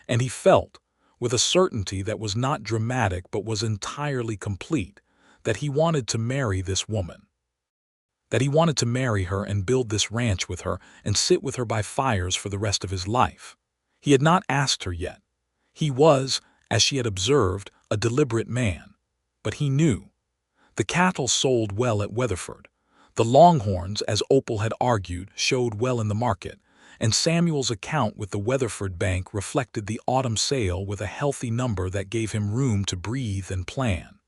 and he felt, with a certainty that was not dramatic but was entirely complete, that he wanted to marry this woman. That he wanted to marry her and build this ranch with her and sit with her by fires for the rest of his life. He had not asked her yet. He was, as she had observed, a deliberate man. But he knew. The cattle sold well at Weatherford. The Longhorns, as Opal had argued, showed well in the market, and Samuel's account with the Weatherford Bank reflected the autumn sale with a healthy number that gave him room to breathe and plan.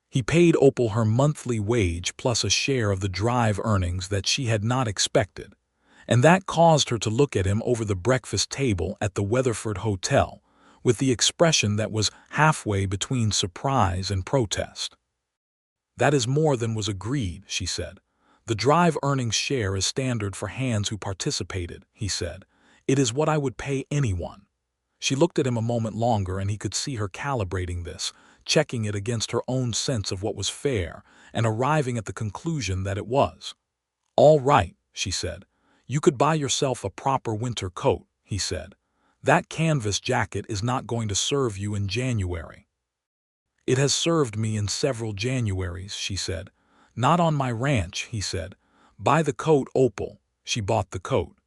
He paid Opal her monthly wage plus a share of the drive earnings that she had not expected, and that caused her to look at him over the breakfast table at the Weatherford Hotel with the expression that was halfway between surprise and protest. "That is more than was agreed," she said. "The drive earnings share is standard for hands who participated," he said. "It is what I would pay anyone." She looked at him a moment longer, and he could see her calibrating this, checking it against her own sense of what was fair, and arriving at the conclusion that it was. "All right," she said. "You could buy yourself a proper winter coat," he said. "That canvas jacket is not going to serve you in January." "It has served me in several Januaries," she said. "Not on my ranch," he said. "Buy the coat, Opal." She bought the coat.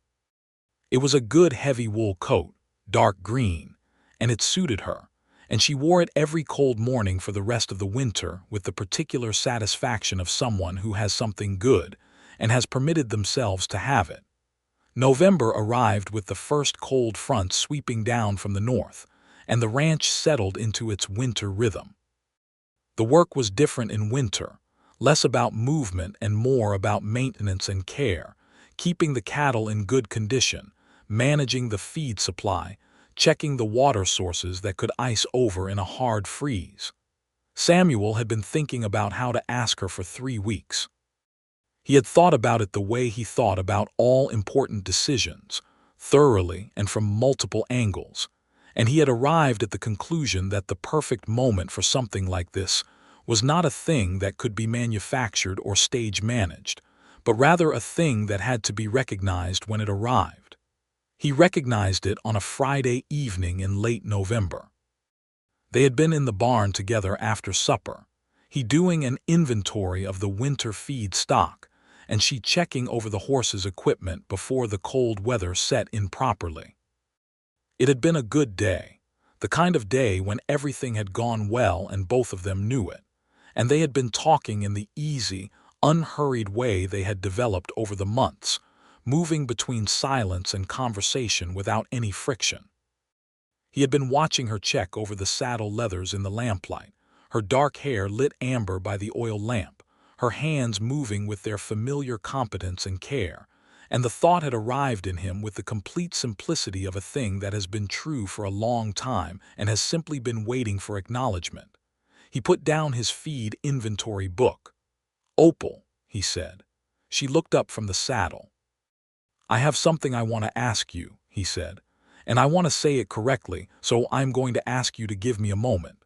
It was a good heavy wool coat, dark green, and it suited her, and she wore it every cold morning for the rest of the winter with the particular satisfaction of someone who has something good and has permitted themselves to have it. November arrived with the first cold front sweeping down from the north, and the ranch settled into its winter rhythm. The work was different in winter, less about movement and more about maintenance and care, keeping the cattle in good condition, managing the feed supply, checking the water sources that could ice over in a hard freeze. Samuel had been thinking about how to ask her for 3 weeks. He had thought about it the way he thought about all important decisions, thoroughly and from multiple angles, and he had arrived at the conclusion that the perfect moment for something like this was not a thing that could be manufactured or stage managed, but rather a thing that had to be recognized when it arrived. He recognized it on a Friday evening in late November. They had been in the barn together after supper, he doing an inventory of the winter feed stock, and she checking over the horses' equipment before the cold weather set in properly. It had been a good day, the kind of day when everything had gone well and both of them knew it, and they had been talking in the easy, unhurried way they had developed over the months, moving between silence and conversation without any friction. He had been watching her check over the saddle leathers in the lamplight, her dark hair lit amber by the oil lamp, her hands moving with their familiar competence and care, and the thought had arrived in him with the complete simplicity of a thing that has been true for a long time and has simply been waiting for acknowledgement. He put down his feed inventory book. "Opal," he said. She looked up from the saddle. "I have something I want to ask you," he said, "and I want to say it correctly, so I'm going to ask you to give me a moment."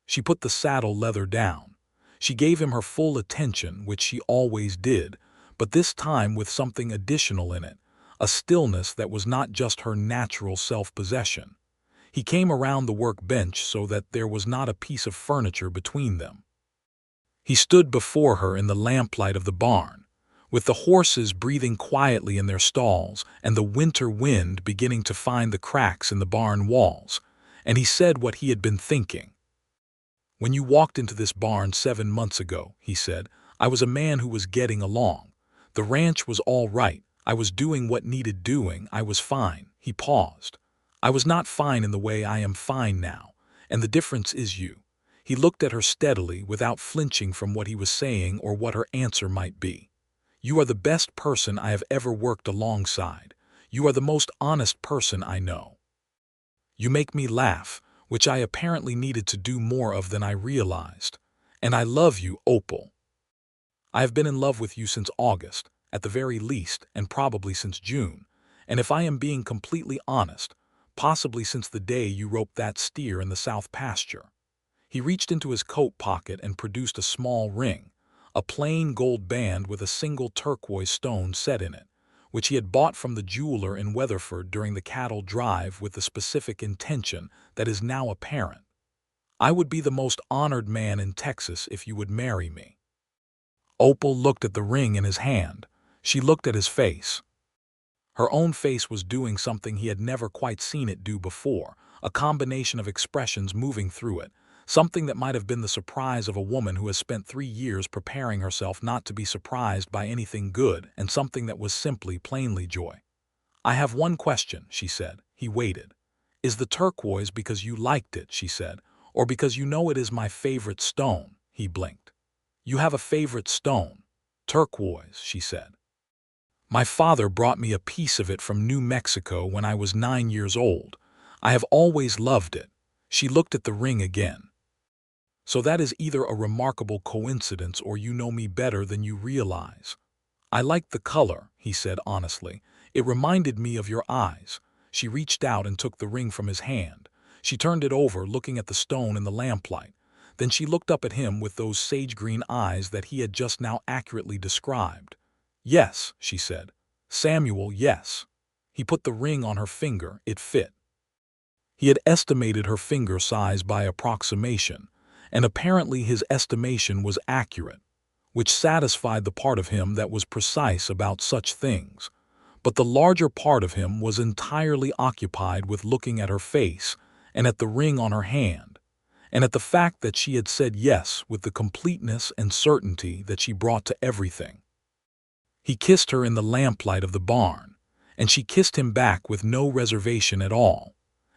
She put the saddle leather down. She gave him her full attention, which she always did, but this time with something additional in it, a stillness that was not just her natural self-possession. He came around the workbench so that there was not a piece of furniture between them. He stood before her in the lamplight of the barn, with the horses breathing quietly in their stalls and the winter wind beginning to find the cracks in the barn walls, and he said what he had been thinking. "When you walked into this barn 7 months ago," he said, "I was a man who was getting along. The ranch was all right. I was doing what needed doing. I was fine." He paused. "I was not fine in the way I am fine now, and the difference is you." He looked at her steadily without flinching from what he was saying or what her answer might be. You are the best person I have ever worked alongside. You are the most honest person I know. You make me laugh, which I apparently needed to do more of than I realized. And I love you, Opal. I have been in love with you since August, at the very least, and probably since June. And if I am being completely honest, possibly since the day you roped that steer in the south pasture. He reached into his coat pocket and produced a small ring, a plain gold band with a single turquoise stone set in it, which he had bought from the jeweler in Weatherford during the cattle drive with the specific intention that is now apparent. I would be the most honored man in Texas if you would marry me. Opal looked at the ring in his hand. She looked at his face. Her own face was doing something he had never quite seen it do before, a combination of expressions moving through it, something that might have been the surprise of a woman who has spent 3 years preparing herself not to be surprised by anything good, and something that was simply plainly joy. I have one question, she said. He waited. Is the turquoise because you liked it, she said, or because you know it is my favorite stone? He blinked. You have a favorite stone. Turquoise, she said. My father brought me a piece of it from New Mexico when I was 9 years old. I have always loved it. She looked at the ring again. So that is either a remarkable coincidence or you know me better than you realize. I liked the color, he said honestly. It reminded me of your eyes. She reached out and took the ring from his hand. She turned it over, looking at the stone in the lamplight. Then she looked up at him with those sage-green eyes that he had just now accurately described. Yes, she said. Samuel, yes. He put the ring on her finger. It fit. He had estimated her finger size by approximation, and apparently his estimation was accurate, which satisfied the part of him that was precise about such things. But the larger part of him was entirely occupied with looking at her face and at the ring on her hand, and at the fact that she had said yes with the completeness and certainty that she brought to everything. He kissed her in the lamplight of the barn, and she kissed him back with no reservation at all,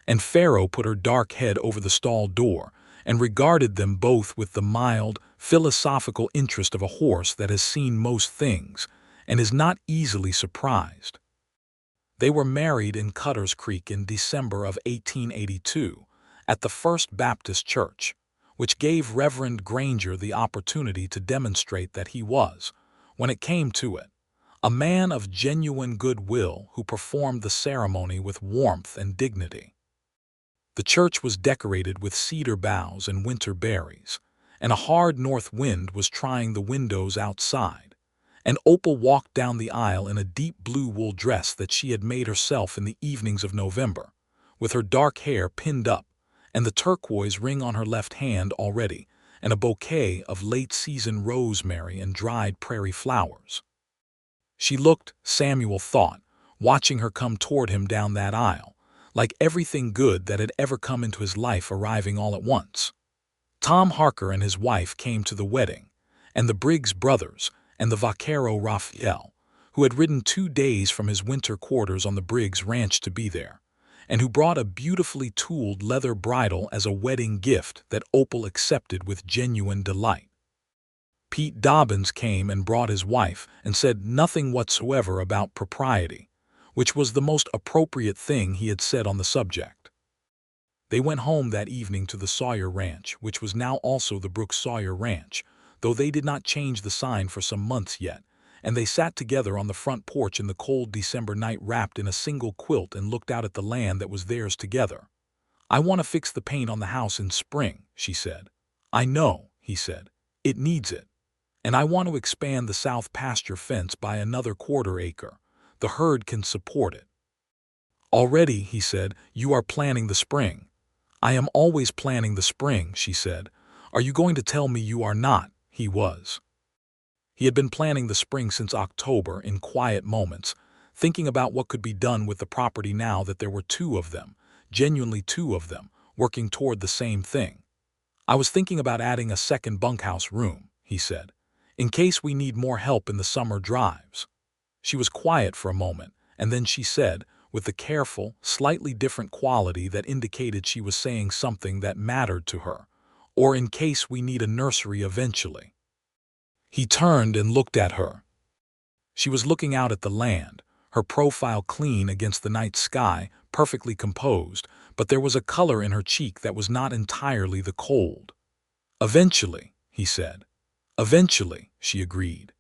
and Pharaoh put her dark head over the stall door and regarded them both with the mild, philosophical interest of a horse that has seen most things and is not easily surprised. They were married in Cutter's Creek in December of 1882 at the First Baptist Church, which gave Reverend Granger the opportunity to demonstrate that he was, when it came to it, a man of genuine goodwill who performed the ceremony with warmth and dignity. The church was decorated with cedar boughs and winter berries, and a hard north wind was trying the windows outside, and Opal walked down the aisle in a deep blue wool dress that she had made herself in the evenings of November, with her dark hair pinned up, and the turquoise ring on her left hand already, and a bouquet of late-season rosemary and dried prairie flowers. She looked, Samuel thought, watching her come toward him down that aisle, like everything good that had ever come into his life arriving all at once. Tom Harker and his wife came to the wedding, and the Briggs brothers, and the vaquero Raphael, who had ridden 2 days from his winter quarters on the Briggs ranch to be there, and who brought a beautifully tooled leather bridle as a wedding gift that Opal accepted with genuine delight. Pete Dobbins came and brought his wife and said nothing whatsoever about propriety, which was the most appropriate thing he had said on the subject. They went home that evening to the Sawyer ranch, which was now also the Brooks Sawyer ranch, though they did not change the sign for some months yet, and they sat together on the front porch in the cold December night wrapped in a single quilt and looked out at the land that was theirs together. I want to fix the paint on the house in spring, she said. I know, he said. It needs it. And I want to expand the south pasture fence by another 1/4 acre. The herd can support it. Already, he said, you are planning the spring. I am always planning the spring, she said. Are you going to tell me you are not? He was. He had been planning the spring since October in quiet moments, thinking about what could be done with the property now that there were 2 of them, genuinely 2 of them, working toward the same thing. I was thinking about adding a second bunkhouse room, he said, in case we need more help in the summer drives. She was quiet for a moment, and then she said, with the careful, slightly different quality that indicated she was saying something that mattered to her, or in case we need a nursery eventually. He turned and looked at her. She was looking out at the land, her profile clean against the night sky, perfectly composed, but there was a color in her cheek that was not entirely the cold. "Eventually," he said. "Eventually," she agreed.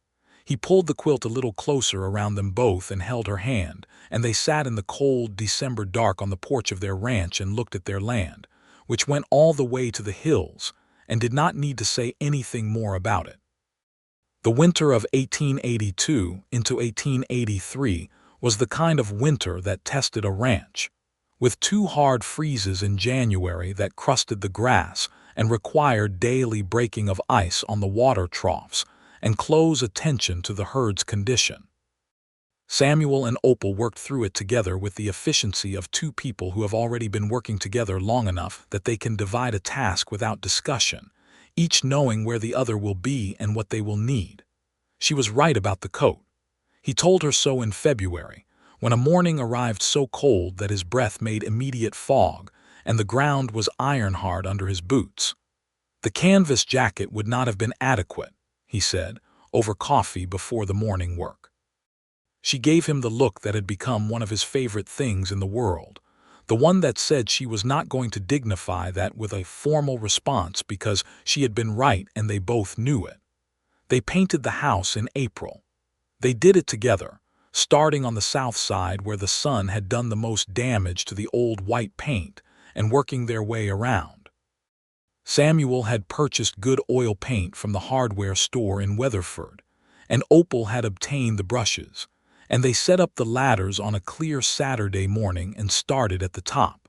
He pulled the quilt a little closer around them both and held her hand, and they sat in the cold December dark on the porch of their ranch and looked at their land, which went all the way to the hills, and did not need to say anything more about it. The winter of 1882 into 1883 was the kind of winter that tested a ranch, with 2 hard freezes in January that crusted the grass and required daily breaking of ice on the water troughs and close attention to the herd's condition. Samuel and Opal worked through it together with the efficiency of 2 people who have already been working together long enough that they can divide a task without discussion, each knowing where the other will be and what they will need. She was right about the coat. He told her so in February, when a morning arrived so cold that his breath made immediate fog and the ground was iron-hard under his boots. The canvas jacket would not have been adequate, he said, over coffee before the morning work. She gave him the look that had become one of his favorite things in the world, the one that said she was not going to dignify that with a formal response because she had been right and they both knew it. They painted the house in April. They did it together, starting on the south side where the sun had done the most damage to the old white paint and working their way around. Samuel had purchased good oil paint from the hardware store in Weatherford, and Opal had obtained the brushes, and they set up the ladders on a clear Saturday morning and started at the top.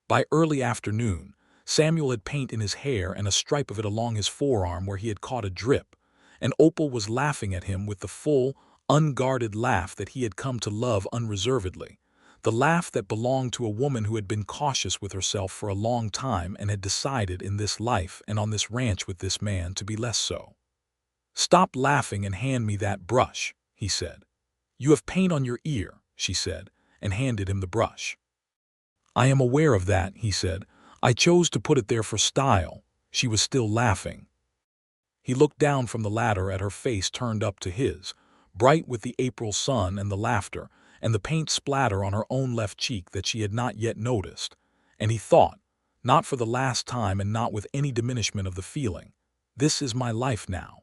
By early afternoon, Samuel had paint in his hair and a stripe of it along his forearm where he had caught a drip, and Opal was laughing at him with the full, unguarded laugh that he had come to love unreservedly, the laugh that belonged to a woman who had been cautious with herself for a long time and had decided in this life and on this ranch with this man to be less so. "Stop laughing and hand me that brush," he said. "You have paint on your ear," she said, and handed him the brush. "I am aware of that," he said. "I chose to put it there for style." She was still laughing. He looked down from the ladder at her face turned up to his, bright with the April sun and the laughter, and the paint splatter on her own left cheek that she had not yet noticed, and he thought, not for the last time and not with any diminishment of the feeling, "This is my life now.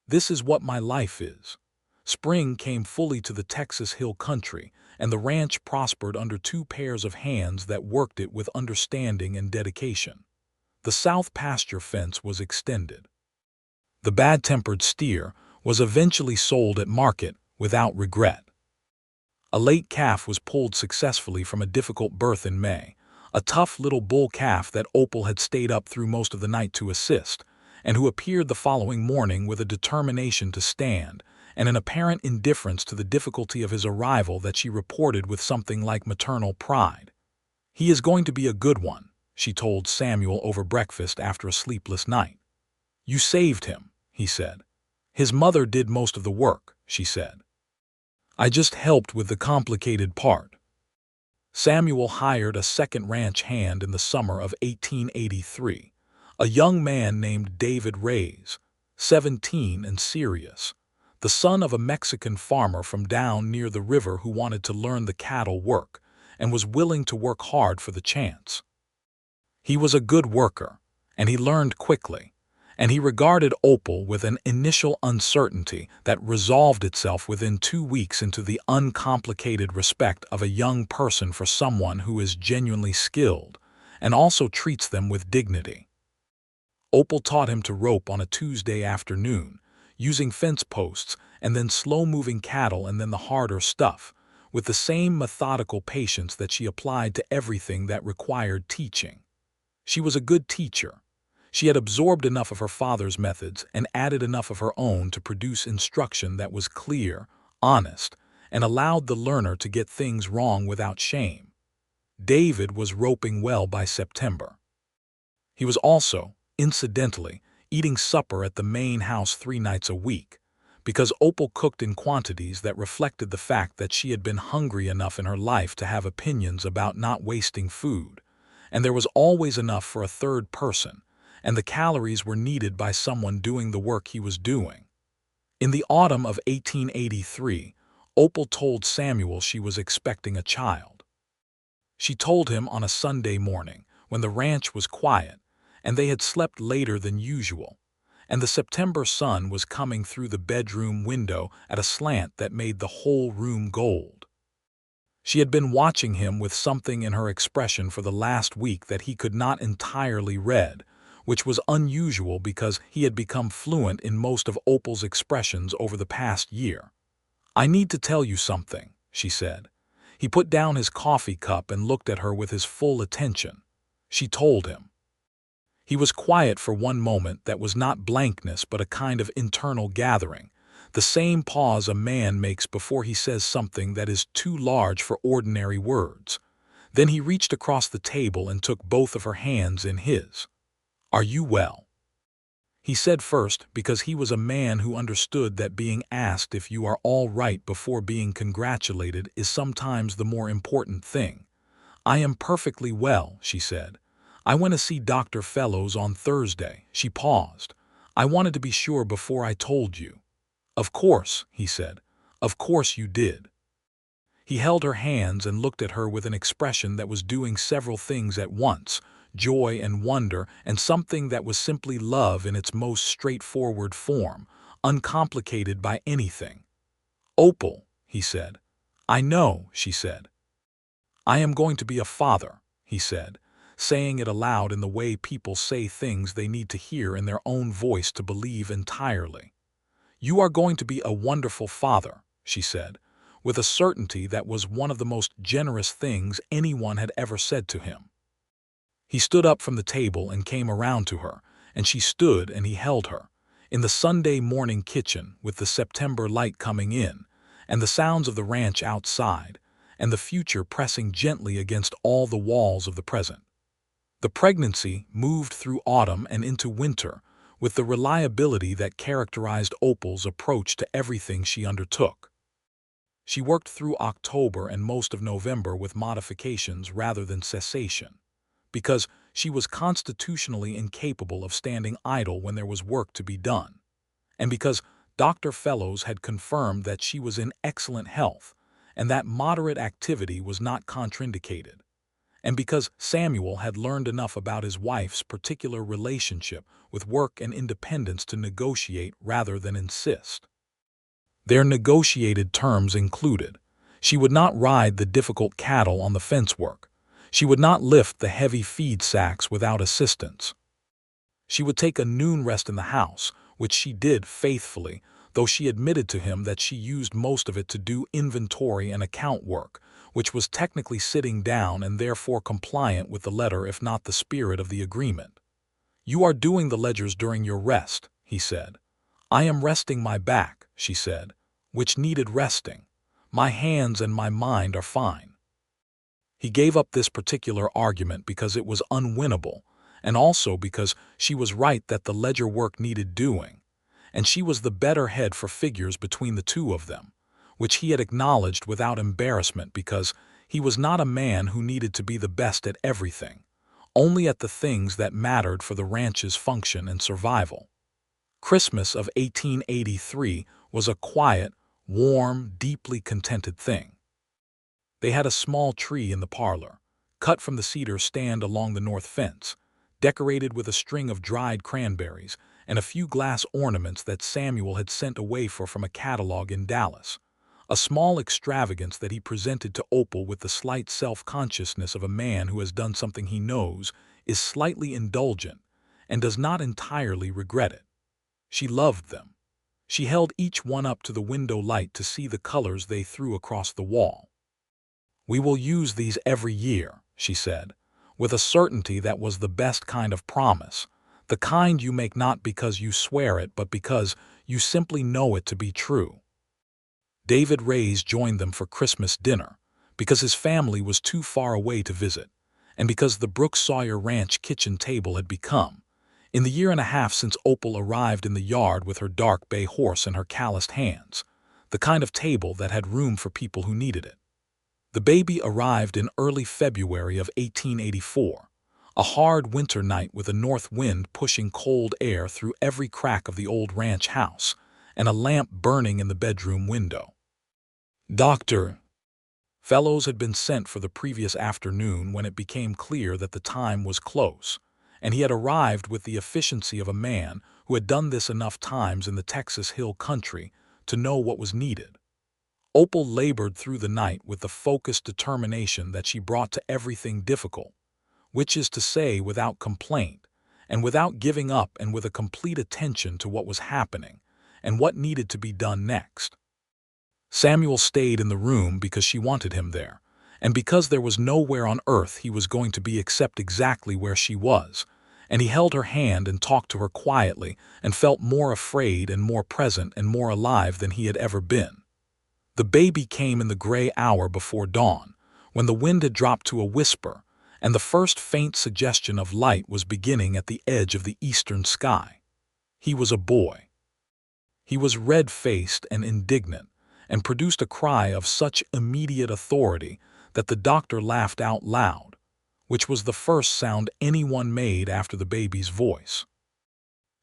This is what my life is." Spring came fully to the Texas Hill Country, and the ranch prospered under 2 pairs of hands that worked it with understanding and dedication. The south pasture fence was extended. The bad-tempered steer was eventually sold at market without regret. A late calf was pulled successfully from a difficult birth in May, a tough little bull calf that Opal had stayed up through most of the night to assist, and who appeared the following morning with a determination to stand, and an apparent indifference to the difficulty of his arrival that she reported with something like maternal pride. "He is going to be a good one," she told Samuel over breakfast after a sleepless night. "You saved him," he said. "His mother did most of the work," she said. "I just helped with the complicated part." Samuel hired a second ranch hand in the summer of 1883, a young man named David Reyes, 17 and serious, the son of a Mexican farmer from down near the river who wanted to learn the cattle work and was willing to work hard for the chance. He was a good worker, and he learned quickly, and he regarded Opal with an initial uncertainty that resolved itself within 2 weeks into the uncomplicated respect of a young person for someone who is genuinely skilled and also treats them with dignity. Opal taught him to rope on a Tuesday afternoon, using fence posts and then slow-moving cattle and then the harder stuff, with the same methodical patience that she applied to everything that required teaching. She was a good teacher. She had absorbed enough of her father's methods and added enough of her own to produce instruction that was clear, honest, and allowed the learner to get things wrong without shame. David was roping well by September. He was also, incidentally, eating supper at the main house 3 nights a week, because Opal cooked in quantities that reflected the fact that she had been hungry enough in her life to have opinions about not wasting food, and there was always enough for a third person, and the calories were needed by someone doing the work he was doing. In the autumn of 1883, Opal told Samuel she was expecting a child. She told him on a Sunday morning, when the ranch was quiet, and they had slept later than usual, and the September sun was coming through the bedroom window at a slant that made the whole room gold. She had been watching him with something in her expression for the last week that he could not entirely read, which was unusual because he had become fluent in most of Opal's expressions over the past year. "I need to tell you something," she said. He put down his coffee cup and looked at her with his full attention. She told him. He was quiet for one moment that was not blankness but a kind of internal gathering, the same pause a man makes before he says something that is too large for ordinary words. Then he reached across the table and took both of her hands in his. "Are you well?" He said first because he was a man who understood that being asked if you are all right before being congratulated is sometimes the more important thing. "I am perfectly well," she said. "I went to see Dr. Fellows on Thursday." She paused. "I wanted to be sure before I told you." "Of course," he said. "Of course you did." He held her hands and looked at her with an expression that was doing several things at once, joy and wonder, and something that was simply love in its most straightforward form, uncomplicated by anything. "Opal," he said. "I know," she said. "I am going to be a father," he said, saying it aloud in the way people say things they need to hear in their own voice to believe entirely. "You are going to be a wonderful father," she said, with a certainty that was one of the most generous things anyone had ever said to him. He stood up from the table and came around to her, and she stood and he held her, in the Sunday morning kitchen with the September light coming in, and the sounds of the ranch outside, and the future pressing gently against all the walls of the present. The pregnancy moved through autumn and into winter with the reliability that characterized Opal's approach to everything she undertook. She worked through October and most of November with modifications rather than cessation, because she was constitutionally incapable of standing idle when there was work to be done, and because Dr. Fellows had confirmed that she was in excellent health and that moderate activity was not contraindicated, and because Samuel had learned enough about his wife's particular relationship with work and independence to negotiate rather than insist. Their negotiated terms included: she would not ride the difficult cattle on the fence work, she would not lift the heavy feed sacks without assistance, she would take a noon rest in the house, which she did faithfully, though she admitted to him that she used most of it to do inventory and account work, which was technically sitting down and therefore compliant with the letter if not the spirit of the agreement. "You are doing the ledgers during your rest," he said. "I am resting my back," she said, "which needed resting. My hands and my mind are fine." He gave up this particular argument because it was unwinnable, and also because she was right that the ledger work needed doing, and she was the better head for figures between the two of them, which he had acknowledged without embarrassment because he was not a man who needed to be the best at everything, only at the things that mattered for the ranch's function and survival. Christmas of 1883 was a quiet, warm, deeply contented thing. They had a small tree in the parlor, cut from the cedar stand along the north fence, decorated with a string of dried cranberries and a few glass ornaments that Samuel had sent away from a catalog in Dallas, a small extravagance that he presented to Opal with the slight self-consciousness of a man who has done something he knows is slightly indulgent and does not entirely regret it. She loved them. She held each one up to the window light to see the colors they threw across the wall. "We will use these every year," she said, with a certainty that was the best kind of promise, the kind you make not because you swear it but because you simply know it to be true. David Ray's joined them for Christmas dinner because his family was too far away to visit, and because the Brooks Sawyer Ranch kitchen table had become, in the year and a half since Opal arrived in the yard with her dark bay horse in her calloused hands, the kind of table that had room for people who needed it. The baby arrived in early February of 1884, a hard winter night with a north wind pushing cold air through every crack of the old ranch house, and a lamp burning in the bedroom window. Doctor. Fellows had been sent for the previous afternoon when it became clear that the time was close, and he had arrived with the efficiency of a man who had done this enough times in the Texas Hill Country to know what was needed. Opal labored through the night with the focused determination that she brought to everything difficult, which is to say without complaint, and without giving up, and with a complete attention to what was happening and what needed to be done next. Samuel stayed in the room because she wanted him there, and because there was nowhere on earth he was going to be except exactly where she was, and he held her hand and talked to her quietly and felt more afraid and more present and more alive than he had ever been. The baby came in the gray hour before dawn, when the wind had dropped to a whisper, and the first faint suggestion of light was beginning at the edge of the eastern sky. He was a boy. He was red-faced and indignant, and produced a cry of such immediate authority that the doctor laughed out loud, which was the first sound anyone made after the baby's voice.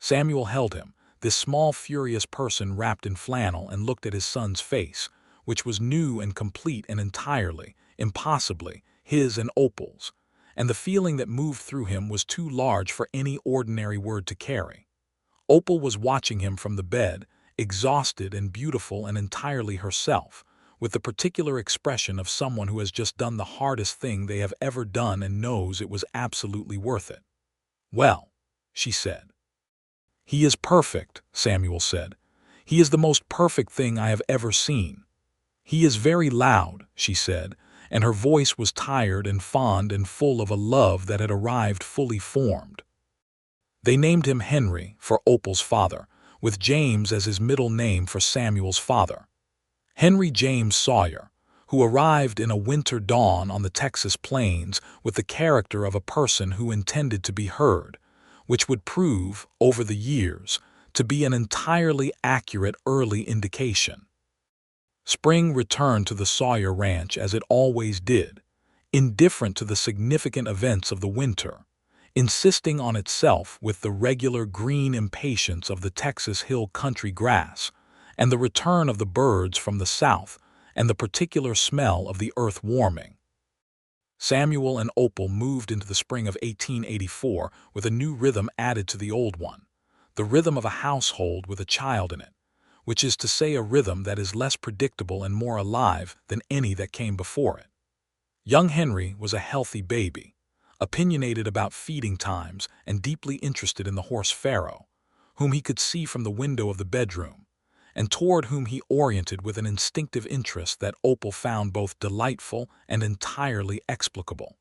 Samuel held him, this small furious person wrapped in flannel, and looked at his son's face, which was new and complete and entirely, impossibly, his and Opal's, and the feeling that moved through him was too large for any ordinary word to carry. Opal was watching him from the bed, exhausted and beautiful and entirely herself, with the particular expression of someone who has just done the hardest thing they have ever done and knows it was absolutely worth it. "Well," she said. "He is perfect," Samuel said. "He is the most perfect thing I have ever seen." "He is very loud," she said, and her voice was tired and fond and full of a love that had arrived fully formed. They named him Henry for Opal's father, with James as his middle name for Samuel's father. Henry James Sawyer, who arrived in a winter dawn on the Texas plains with the character of a person who intended to be heard, which would prove, over the years, to be an entirely accurate early indication. Spring returned to the Sawyer ranch as it always did, indifferent to the significant events of the winter, insisting on itself with the regular green impatience of the Texas Hill Country grass, and the return of the birds from the south, and the particular smell of the earth warming. Samuel and Opal moved into the spring of 1884 with a new rhythm added to the old one, the rhythm of a household with a child in it, which is to say a rhythm that is less predictable and more alive than any that came before it. Young Henry was a healthy baby, opinionated about feeding times and deeply interested in the horse Pharaoh, whom he could see from the window of the bedroom, and toward whom he oriented with an instinctive interest that Opal found both delightful and entirely explicable.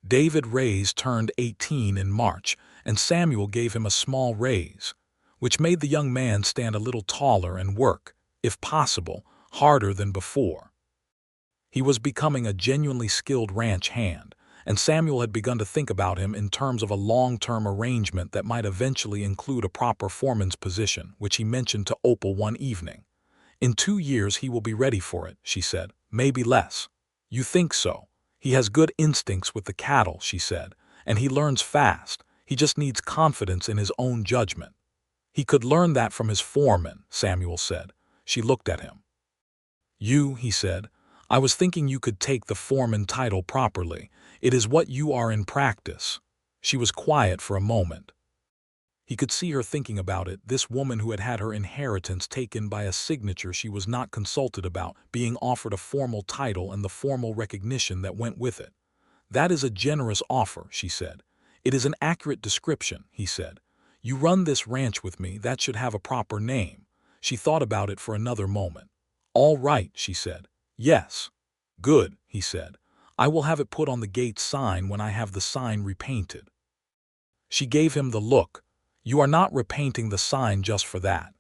David Ray's turned 18 in March, and Samuel gave him a small raise, which made the young man stand a little taller and work, if possible, harder than before. He was becoming a genuinely skilled ranch hand, and Samuel had begun to think about him in terms of a long-term arrangement that might eventually include a proper foreman's position, which he mentioned to Opal one evening. "In 2 years he will be ready for it," she said, "maybe less." "You think so? He has good instincts with the cattle," she said, "and he learns fast. He just needs confidence in his own judgment." "He could learn that from his foreman," Samuel said. She looked at him. "You," he said, "I was thinking you could take the foreman title properly. It is what you are in practice." She was quiet for a moment. He could see her thinking about it, this woman who had had her inheritance taken by a signature she was not consulted about, being offered a formal title and the formal recognition that went with it. "That is a generous offer," she said. "It is an accurate description," he said. "You run this ranch with me, that should have a proper name." She thought about it for another moment. "All right," she said. "Yes." "Good," he said. "I will have it put on the gate sign when I have the sign repainted." She gave him the look. "You are not repainting the sign just for that."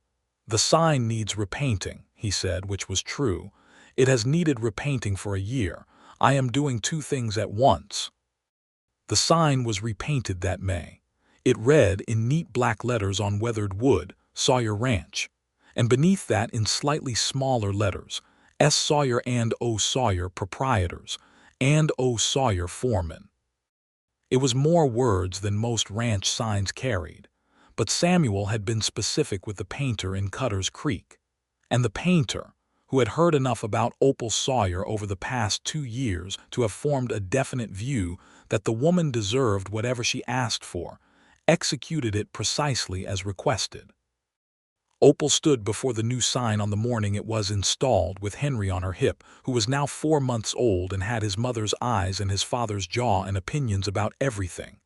"The sign needs repainting," he said, which was true. "It has needed repainting for a year. I am doing 2 things at once." The sign was repainted that May. It read in neat black letters on weathered wood, "Sawyer Ranch," and beneath that in slightly smaller letters, "S. Sawyer and O. Sawyer, Proprietors, and O. Sawyer, Foreman." It was more words than most ranch signs carried, but Samuel had been specific with the painter in Cutter's Creek. And the painter, who had heard enough about Opal Sawyer over the past 2 years to have formed a definite view that the woman deserved whatever she asked for, executed it precisely as requested. Opal stood before the new sign on the morning it was installed, with Henry on her hip, who was now 4 months old and had his mother's eyes and his father's jaw and opinions about everything.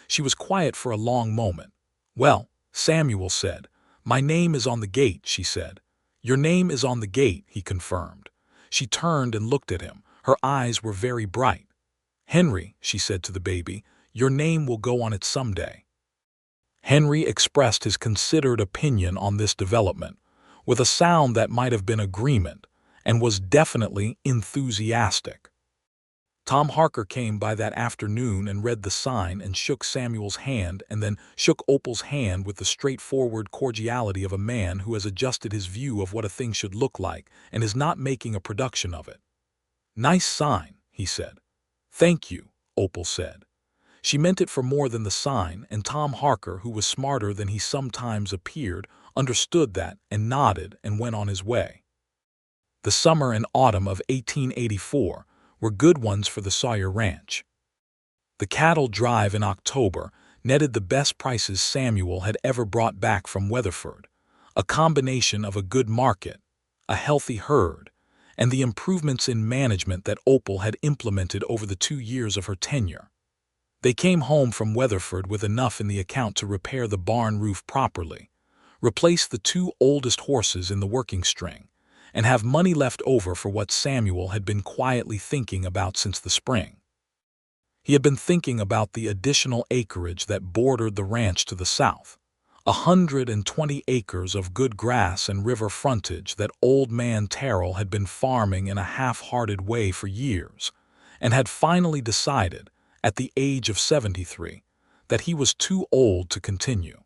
She was quiet for a long moment. "Well," Samuel said. "My name is on the gate," she said. "Your name is on the gate," he confirmed. She turned and looked at him. Her eyes were very bright. "Henry," she said to the baby, "your name will go on it someday." Henry expressed his considered opinion on this development, with a sound that might have been agreement, and was definitely enthusiastic. Tom Harker came by that afternoon and read the sign and shook Samuel's hand and then shook Opal's hand with the straightforward cordiality of a man who has adjusted his view of what a thing should look like and is not making a production of it. "Nice sign," he said. "Thank you," Opal said. She meant it for more than the sign, and Tom Harker, who was smarter than he sometimes appeared, understood that and nodded and went on his way. The summer and autumn of 1884 were good ones for the Sawyer Ranch. The cattle drive in October netted the best prices Samuel had ever brought back from Weatherford, a combination of a good market, a healthy herd, and the improvements in management that Opal had implemented over the 2 years of her tenure. They came home from Weatherford with enough in the account to repair the barn roof properly, replace the 2 oldest horses in the working string, and have money left over for what Samuel had been quietly thinking about since the spring. He had been thinking about the additional acreage that bordered the ranch to the south, 120 acres of good grass and river frontage that old man Terrell had been farming in a half-hearted way for years, and had finally decided, at the age of 73, that he was too old to continue.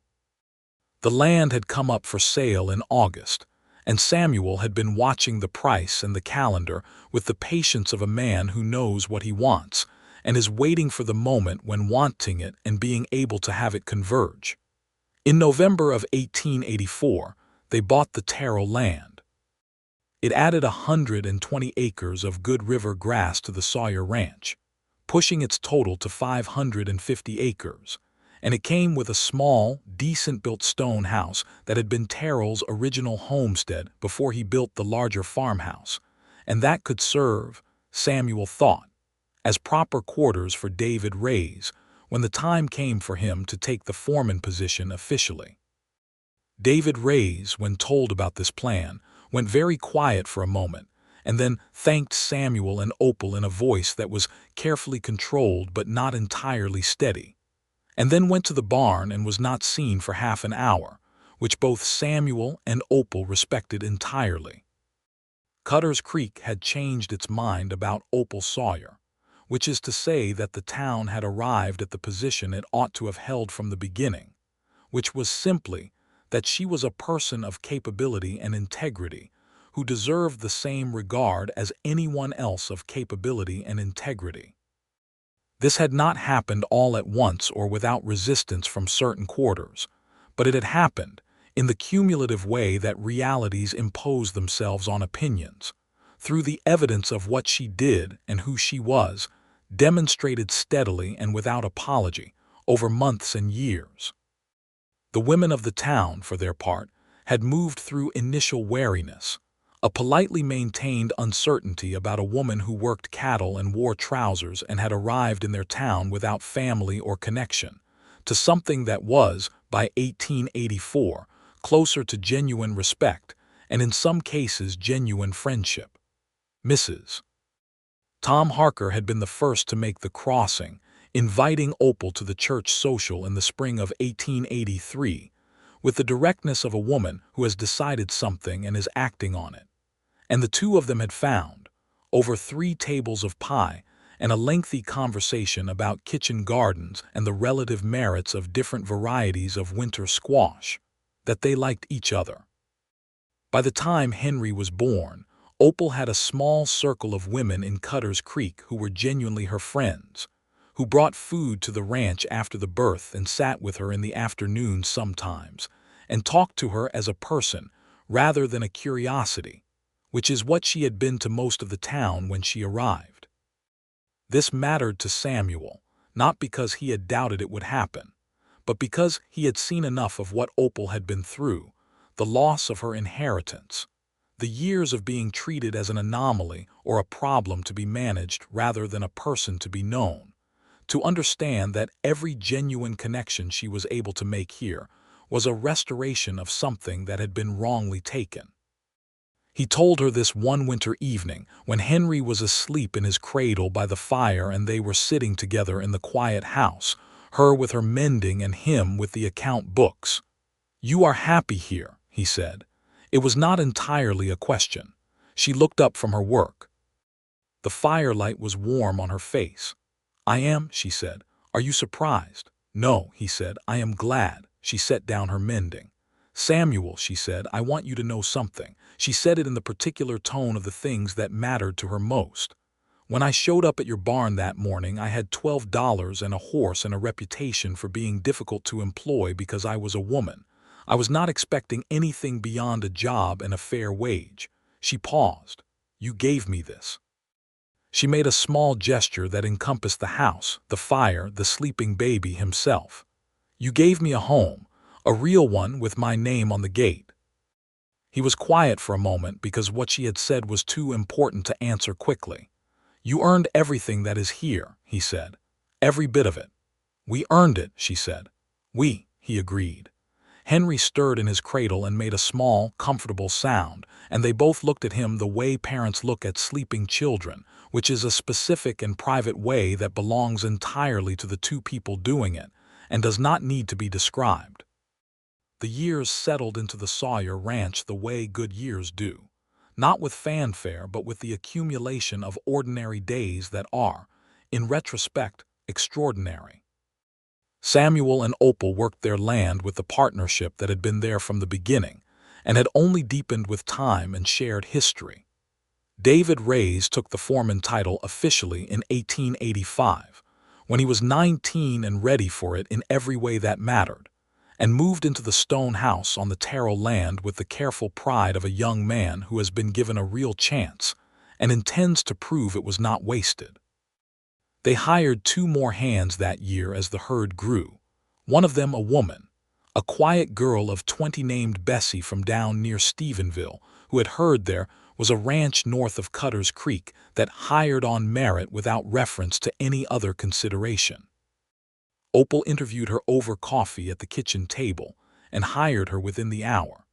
The land had come up for sale in August, and Samuel had been watching the price and the calendar with the patience of a man who knows what he wants and is waiting for the moment when wanting it and being able to have it converge. In November of 1884, they bought the Terrell land. It added 120 acres of good river grass to the Sawyer Ranch, pushing its total to 550 acres, and it came with a small, decent-built stone house that had been Terrell's original homestead before he built the larger farmhouse, and that could serve, Samuel thought, as proper quarters for David Ray's when the time came for him to take the foreman position officially. David Ray's, when told about this plan, went very quiet for a moment, and then thanked Samuel and Opal in a voice that was carefully controlled but not entirely steady, and then went to the barn and was not seen for half an hour, which both Samuel and Opal respected entirely. Cutter's Creek had changed its mind about Opal Sawyer, which is to say that the town had arrived at the position it ought to have held from the beginning, which was simply that she was a person of capability and integrity who deserved the same regard as anyone else of capability and integrity. This had not happened all at once or without resistance from certain quarters, but it had happened in the cumulative way that realities impose themselves on opinions, through the evidence of what she did and who she was, demonstrated steadily and without apology over months and years. The women of the town, for their part, had moved through initial wariness, a politely maintained uncertainty about a woman who worked cattle and wore trousers and had arrived in their town without family or connection, to something that was, by 1884, closer to genuine respect and in some cases genuine friendship. Mrs. Tom Harker had been the first to make the crossing, inviting Opal to the church social in the spring of 1883, with the directness of a woman who has decided something and is acting on it. And the two of them had found, over 3 tables of pie and a lengthy conversation about kitchen gardens and the relative merits of different varieties of winter squash, that they liked each other. By the time Henry was born, Opal had a small circle of women in Cutter's Creek who were genuinely her friends, who brought food to the ranch after the birth and sat with her in the afternoons sometimes, and talked to her as a person rather than a curiosity, which is what she had been to most of the town when she arrived. This mattered to Samuel, not because he had doubted it would happen, but because he had seen enough of what Opal had been through, the loss of her inheritance, the years of being treated as an anomaly or a problem to be managed rather than a person to be known, to understand that every genuine connection she was able to make here was a restoration of something that had been wrongly taken. He told her this one winter evening when Henry was asleep in his cradle by the fire and they were sitting together in the quiet house, her with her mending and him with the account books. "You are happy here," he said. It was not entirely a question. She looked up from her work. The firelight was warm on her face. "I am," she said. "Are you surprised?" "No," he said. "I am glad." She set down her mending. "Samuel," she said, "I want you to know something." She said it in the particular tone of the things that mattered to her most. "When I showed up at your barn that morning, I had $12 and a horse and a reputation for being difficult to employ because I was a woman. I was not expecting anything beyond a job and a fair wage." She paused. "You gave me this." She made a small gesture that encompassed the house, the fire, the sleeping baby himself. "You gave me a home, a real one with my name on the gate." He was quiet for a moment because what she had said was too important to answer quickly. "You earned everything that is here," he said. "Every bit of it." "We earned it," she said. "We," he agreed. Henry stirred in his cradle and made a small, comfortable sound, and they both looked at him the way parents look at sleeping children, which is a specific and private way that belongs entirely to the two people doing it, and does not need to be described. The years settled into the Sawyer ranch the way good years do, not with fanfare but with the accumulation of ordinary days that are, in retrospect, extraordinary. Samuel and Opal worked their land with the partnership that had been there from the beginning and had only deepened with time and shared history. David Ray's took the foreman title officially in 1885, when he was 19 and ready for it in every way that mattered, and moved into the stone house on the taro land with the careful pride of a young man who has been given a real chance and intends to prove it was not wasted. They hired 2 more hands that year as the herd grew, one of them a woman, a quiet girl of 20 named Bessie from down near Stephenville, who had heard there was a ranch north of Cutter's Creek that hired on merit without reference to any other consideration. Opal interviewed her over coffee at the kitchen table and hired her within the hour.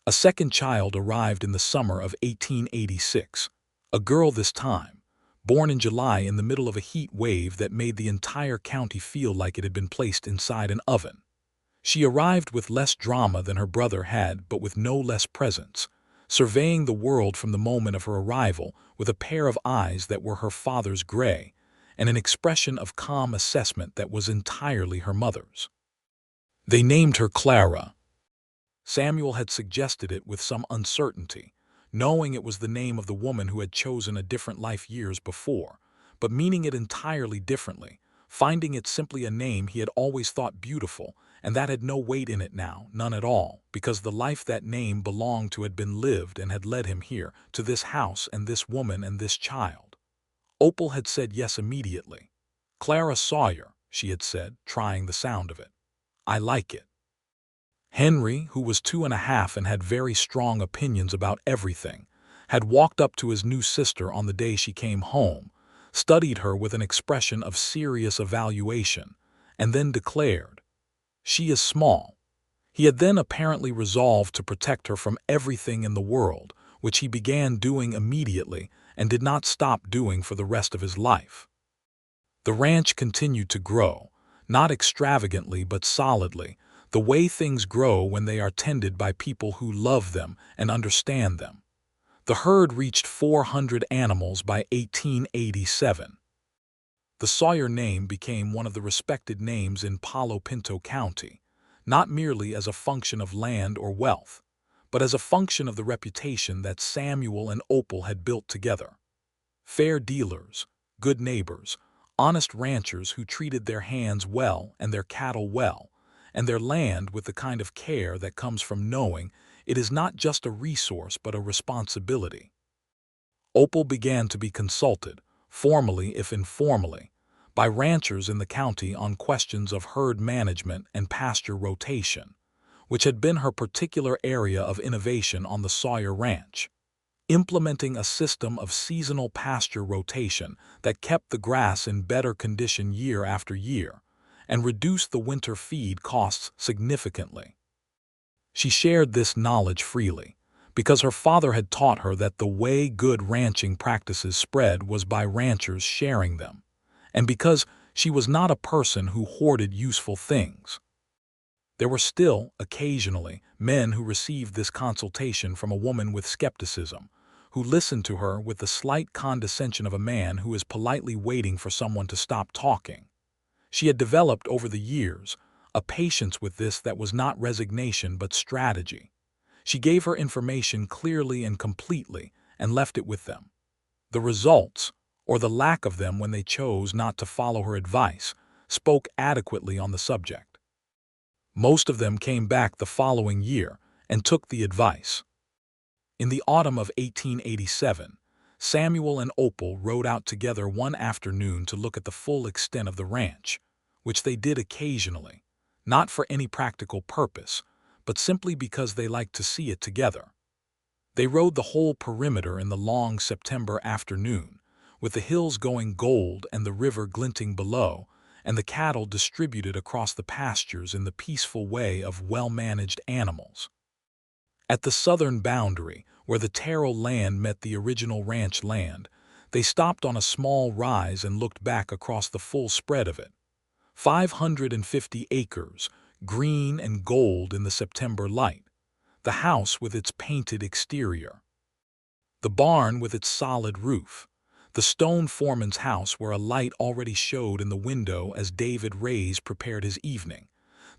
A second child arrived in the summer of 1886, a girl this time, born in July in the middle of a heat wave that made the entire county feel like it had been placed inside an oven. She arrived with less drama than her brother had, but with no less presence, surveying the world from the moment of her arrival with a pair of eyes that were her father's gray and an expression of calm assessment that was entirely her mother's. They named her Clara. Samuel had suggested it with some uncertainty, knowing it was the name of the woman who had chosen a different life years before, but meaning it entirely differently, finding it simply a name he had always thought beautiful, and that had no weight in it now, none at all, because the life that name belonged to had been lived and had led him here, to this house and this woman and this child. Opal had said yes immediately. "Clara Sawyer," she had said, trying the sound of it. "I like it." Henry, who was 2.5 and had very strong opinions about everything, had walked up to his new sister on the day she came home, studied her with an expression of serious evaluation, and then declared, "She is small." He had then apparently resolved to protect her from everything in the world, which he began doing immediately and did not stop doing for the rest of his life. The ranch continued to grow, not extravagantly but solidly, the way things grow when they are tended by people who love them and understand them. The herd reached 400 animals by 1887. The Sawyer name became one of the respected names in Palo Pinto County, not merely as a function of land or wealth, but as a function of the reputation that Samuel and Opal had built together. Fair dealers, good neighbors, honest ranchers who treated their hands well and their cattle well, and their land with the kind of care that comes from knowing it is not just a resource but a responsibility. Opal began to be consulted, formally if informally, by ranchers in the county on questions of herd management and pasture rotation, which had been her particular area of innovation on the Sawyer Ranch. Implementing a system of seasonal pasture rotation that kept the grass in better condition year after year and reduced the winter feed costs significantly. She shared this knowledge freely because her father had taught her that the way good ranching practices spread was by ranchers sharing them, and because she was not a person who hoarded useful things. There were still, occasionally, men who received this consultation from a woman with skepticism, who listened to her with the slight condescension of a man who is politely waiting for someone to stop talking. She had developed over the years a patience with this that was not resignation but strategy. She gave her information clearly and completely and left it with them. The results, or the lack of them when they chose not to follow her advice, spoke adequately on the subject. Most of them came back the following year and took the advice. In the autumn of 1887, Samuel and Opal rode out together one afternoon to look at the full extent of the ranch, which they did occasionally, not for any practical purpose, but simply because they liked to see it together. They rode the whole perimeter in the long September afternoon, with the hills going gold and the river glinting below, and the cattle distributed across the pastures in the peaceful way of well-managed animals. At the southern boundary, where the Terrell land met the original ranch land, they stopped on a small rise and looked back across the full spread of it. 550 acres, green and gold in the September light, the house with its painted exterior, the barn with its solid roof, the stone foreman's house where a light already showed in the window as David Ray's prepared his evening,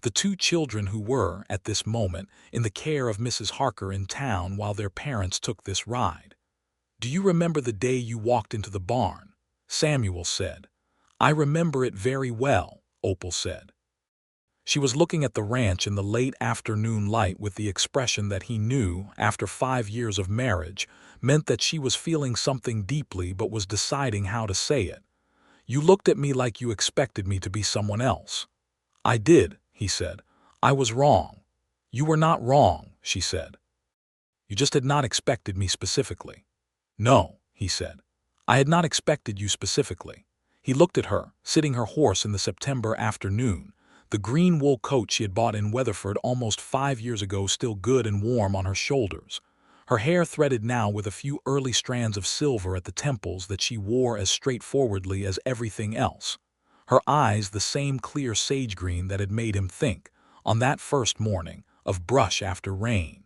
the two children who were, at this moment, in the care of Mrs. Harker in town while their parents took this ride. "Do you remember the day you walked into the barn?" Samuel said. "I remember it very well," Opal said. She was looking at the ranch in the late afternoon light with the expression that he knew, after 5 years of marriage, meant that she was feeling something deeply but was deciding how to say it. "You looked at me like you expected me to be someone else." "I did," he said. "I was wrong." "You were not wrong," she said. "You just had not expected me specifically." "No," he said. "I had not expected you specifically." He looked at her, sitting her horse in the September afternoon, the green wool coat she had bought in Weatherford almost 5 years ago still good and warm on her shoulders, her hair threaded now with a few early strands of silver at the temples that she wore as straightforwardly as everything else, her eyes the same clear sage-green that had made him think, on that first morning, of brush after rain.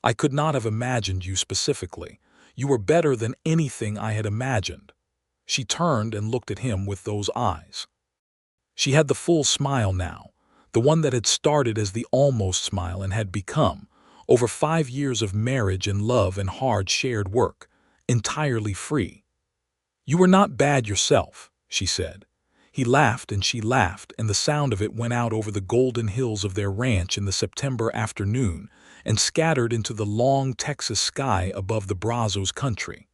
"I could not have imagined you specifically. You were better than anything I had imagined." She turned and looked at him with those eyes. She had the full smile now, the one that had started as the almost smile and had become, over 5 years of marriage and love and hard shared work, entirely free. "You were not bad yourself," she said. He laughed and she laughed, and the sound of it went out over the golden hills of their ranch in the September afternoon and scattered into the long Texas sky above the Brazos country.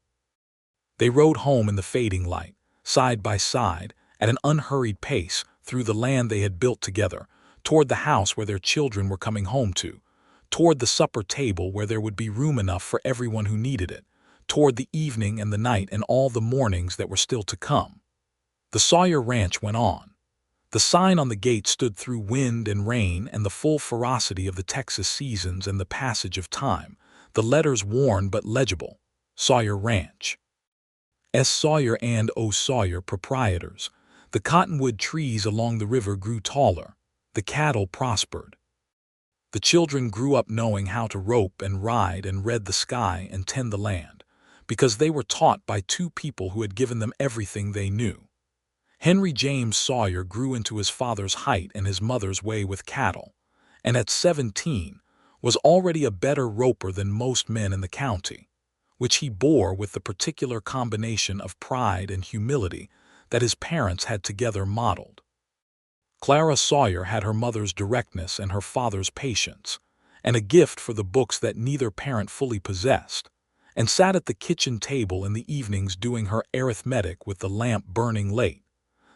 They rode home in the fading light, side by side, at an unhurried pace, through the land they had built together, toward the house where their children were coming home to, toward the supper table where there would be room enough for everyone who needed it, toward the evening and the night and all the mornings that were still to come. The Sawyer Ranch went on. The sign on the gate stood through wind and rain and the full ferocity of the Texas seasons and the passage of time, the letters worn but legible, Sawyer Ranch. S. Sawyer and O. Sawyer, proprietors. The cottonwood trees along the river grew taller. The cattle prospered. The children grew up knowing how to rope and ride and read the sky and tend the land, because they were taught by two people who had given them everything they knew. Henry James Sawyer grew into his father's height and his mother's way with cattle, and at 17 was already a better roper than most men in the county, which he bore with the particular combination of pride and humility that his parents had together modeled. Clara Sawyer had her mother's directness and her father's patience, and a gift for the books that neither parent fully possessed, and sat at the kitchen table in the evenings doing her arithmetic with the lamp burning late,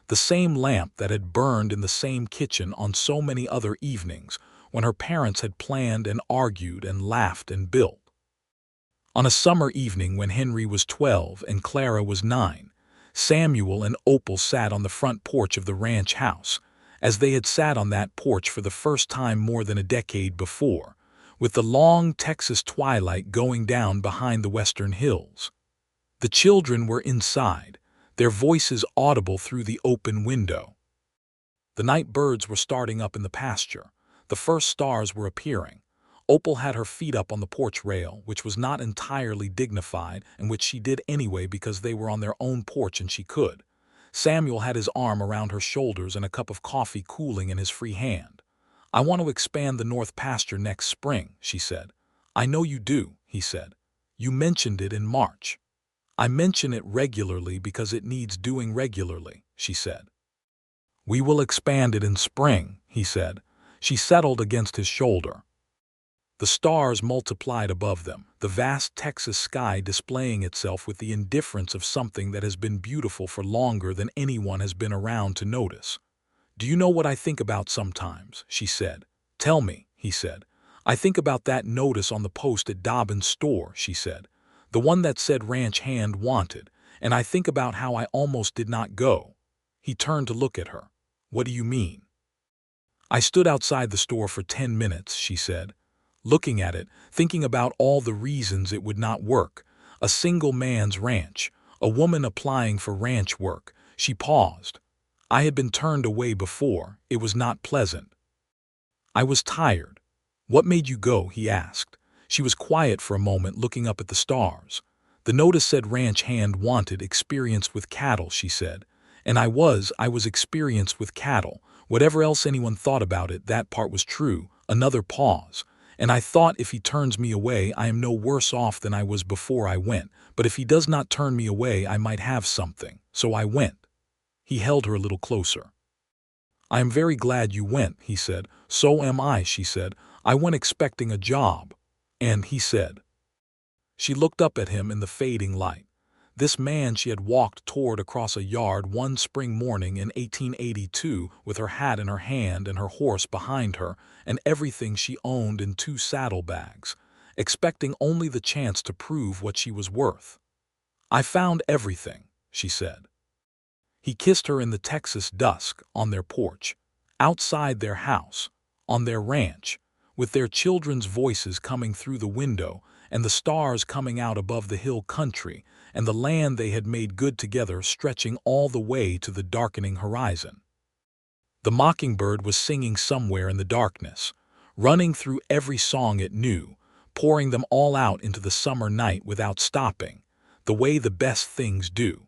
the same lamp that had burned in the same kitchen on so many other evenings when her parents had planned and argued and laughed and built. On a summer evening when Henry was 12 and Clara was 9, Samuel and Opal sat on the front porch of the ranch house, as they had sat on that porch for the first time more than a decade before, with the long Texas twilight going down behind the western hills. The children were inside, their voices audible through the open window. The night birds were starting up in the pasture. The first stars were appearing. Opal had her feet up on the porch rail, which was not entirely dignified and which she did anyway because they were on their own porch and she could. Samuel had his arm around her shoulders and a cup of coffee cooling in his free hand. "I want to expand the north pasture next spring," she said. "I know you do," he said. "You mentioned it in March." "I mention it regularly because it needs doing regularly," she said. "We will expand it in spring," he said. She settled against his shoulder. The stars multiplied above them, the vast Texas sky displaying itself with the indifference of something that has been beautiful for longer than anyone has been around to notice. "Do you know what I think about sometimes?" she said. "Tell me," he said. "I think about that notice on the post at Dobbin's store," she said. "The one that said ranch hand wanted, and I think about how I almost did not go." He turned to look at her. "What do you mean?" "I stood outside the store for 10 minutes," she said, looking at it, thinking about all the reasons it would not work. A single man's ranch, a woman applying for ranch work. She paused. "I had been turned away before. It was not pleasant. I was tired." "What made you go?" he asked. She was quiet for a moment, looking up at the stars. "The notice said ranch hand wanted, experienced with cattle," she said. "And I was experienced with cattle. Whatever else anyone thought about it, that part was true." Another pause. "And I thought if he turns me away, I am no worse off than I was before I went. But if he does not turn me away, I might have something. So I went." He held her a little closer. "I am very glad you went," he said. "So am I," she said. "I went expecting a job." "And," he said. She looked up at him in the fading light. This man she had walked toward across a yard one spring morning in 1882 with her hat in her hand and her horse behind her and everything she owned in 2 saddlebags, expecting only the chance to prove what she was worth. "I found everything," she said. He kissed her in the Texas dusk, on their porch, outside their house, on their ranch, with their children's voices coming through the window and the stars coming out above the hill country and the land they had made good together stretching all the way to the darkening horizon. The mockingbird was singing somewhere in the darkness, running through every song it knew, pouring them all out into the summer night without stopping, the way the best things do.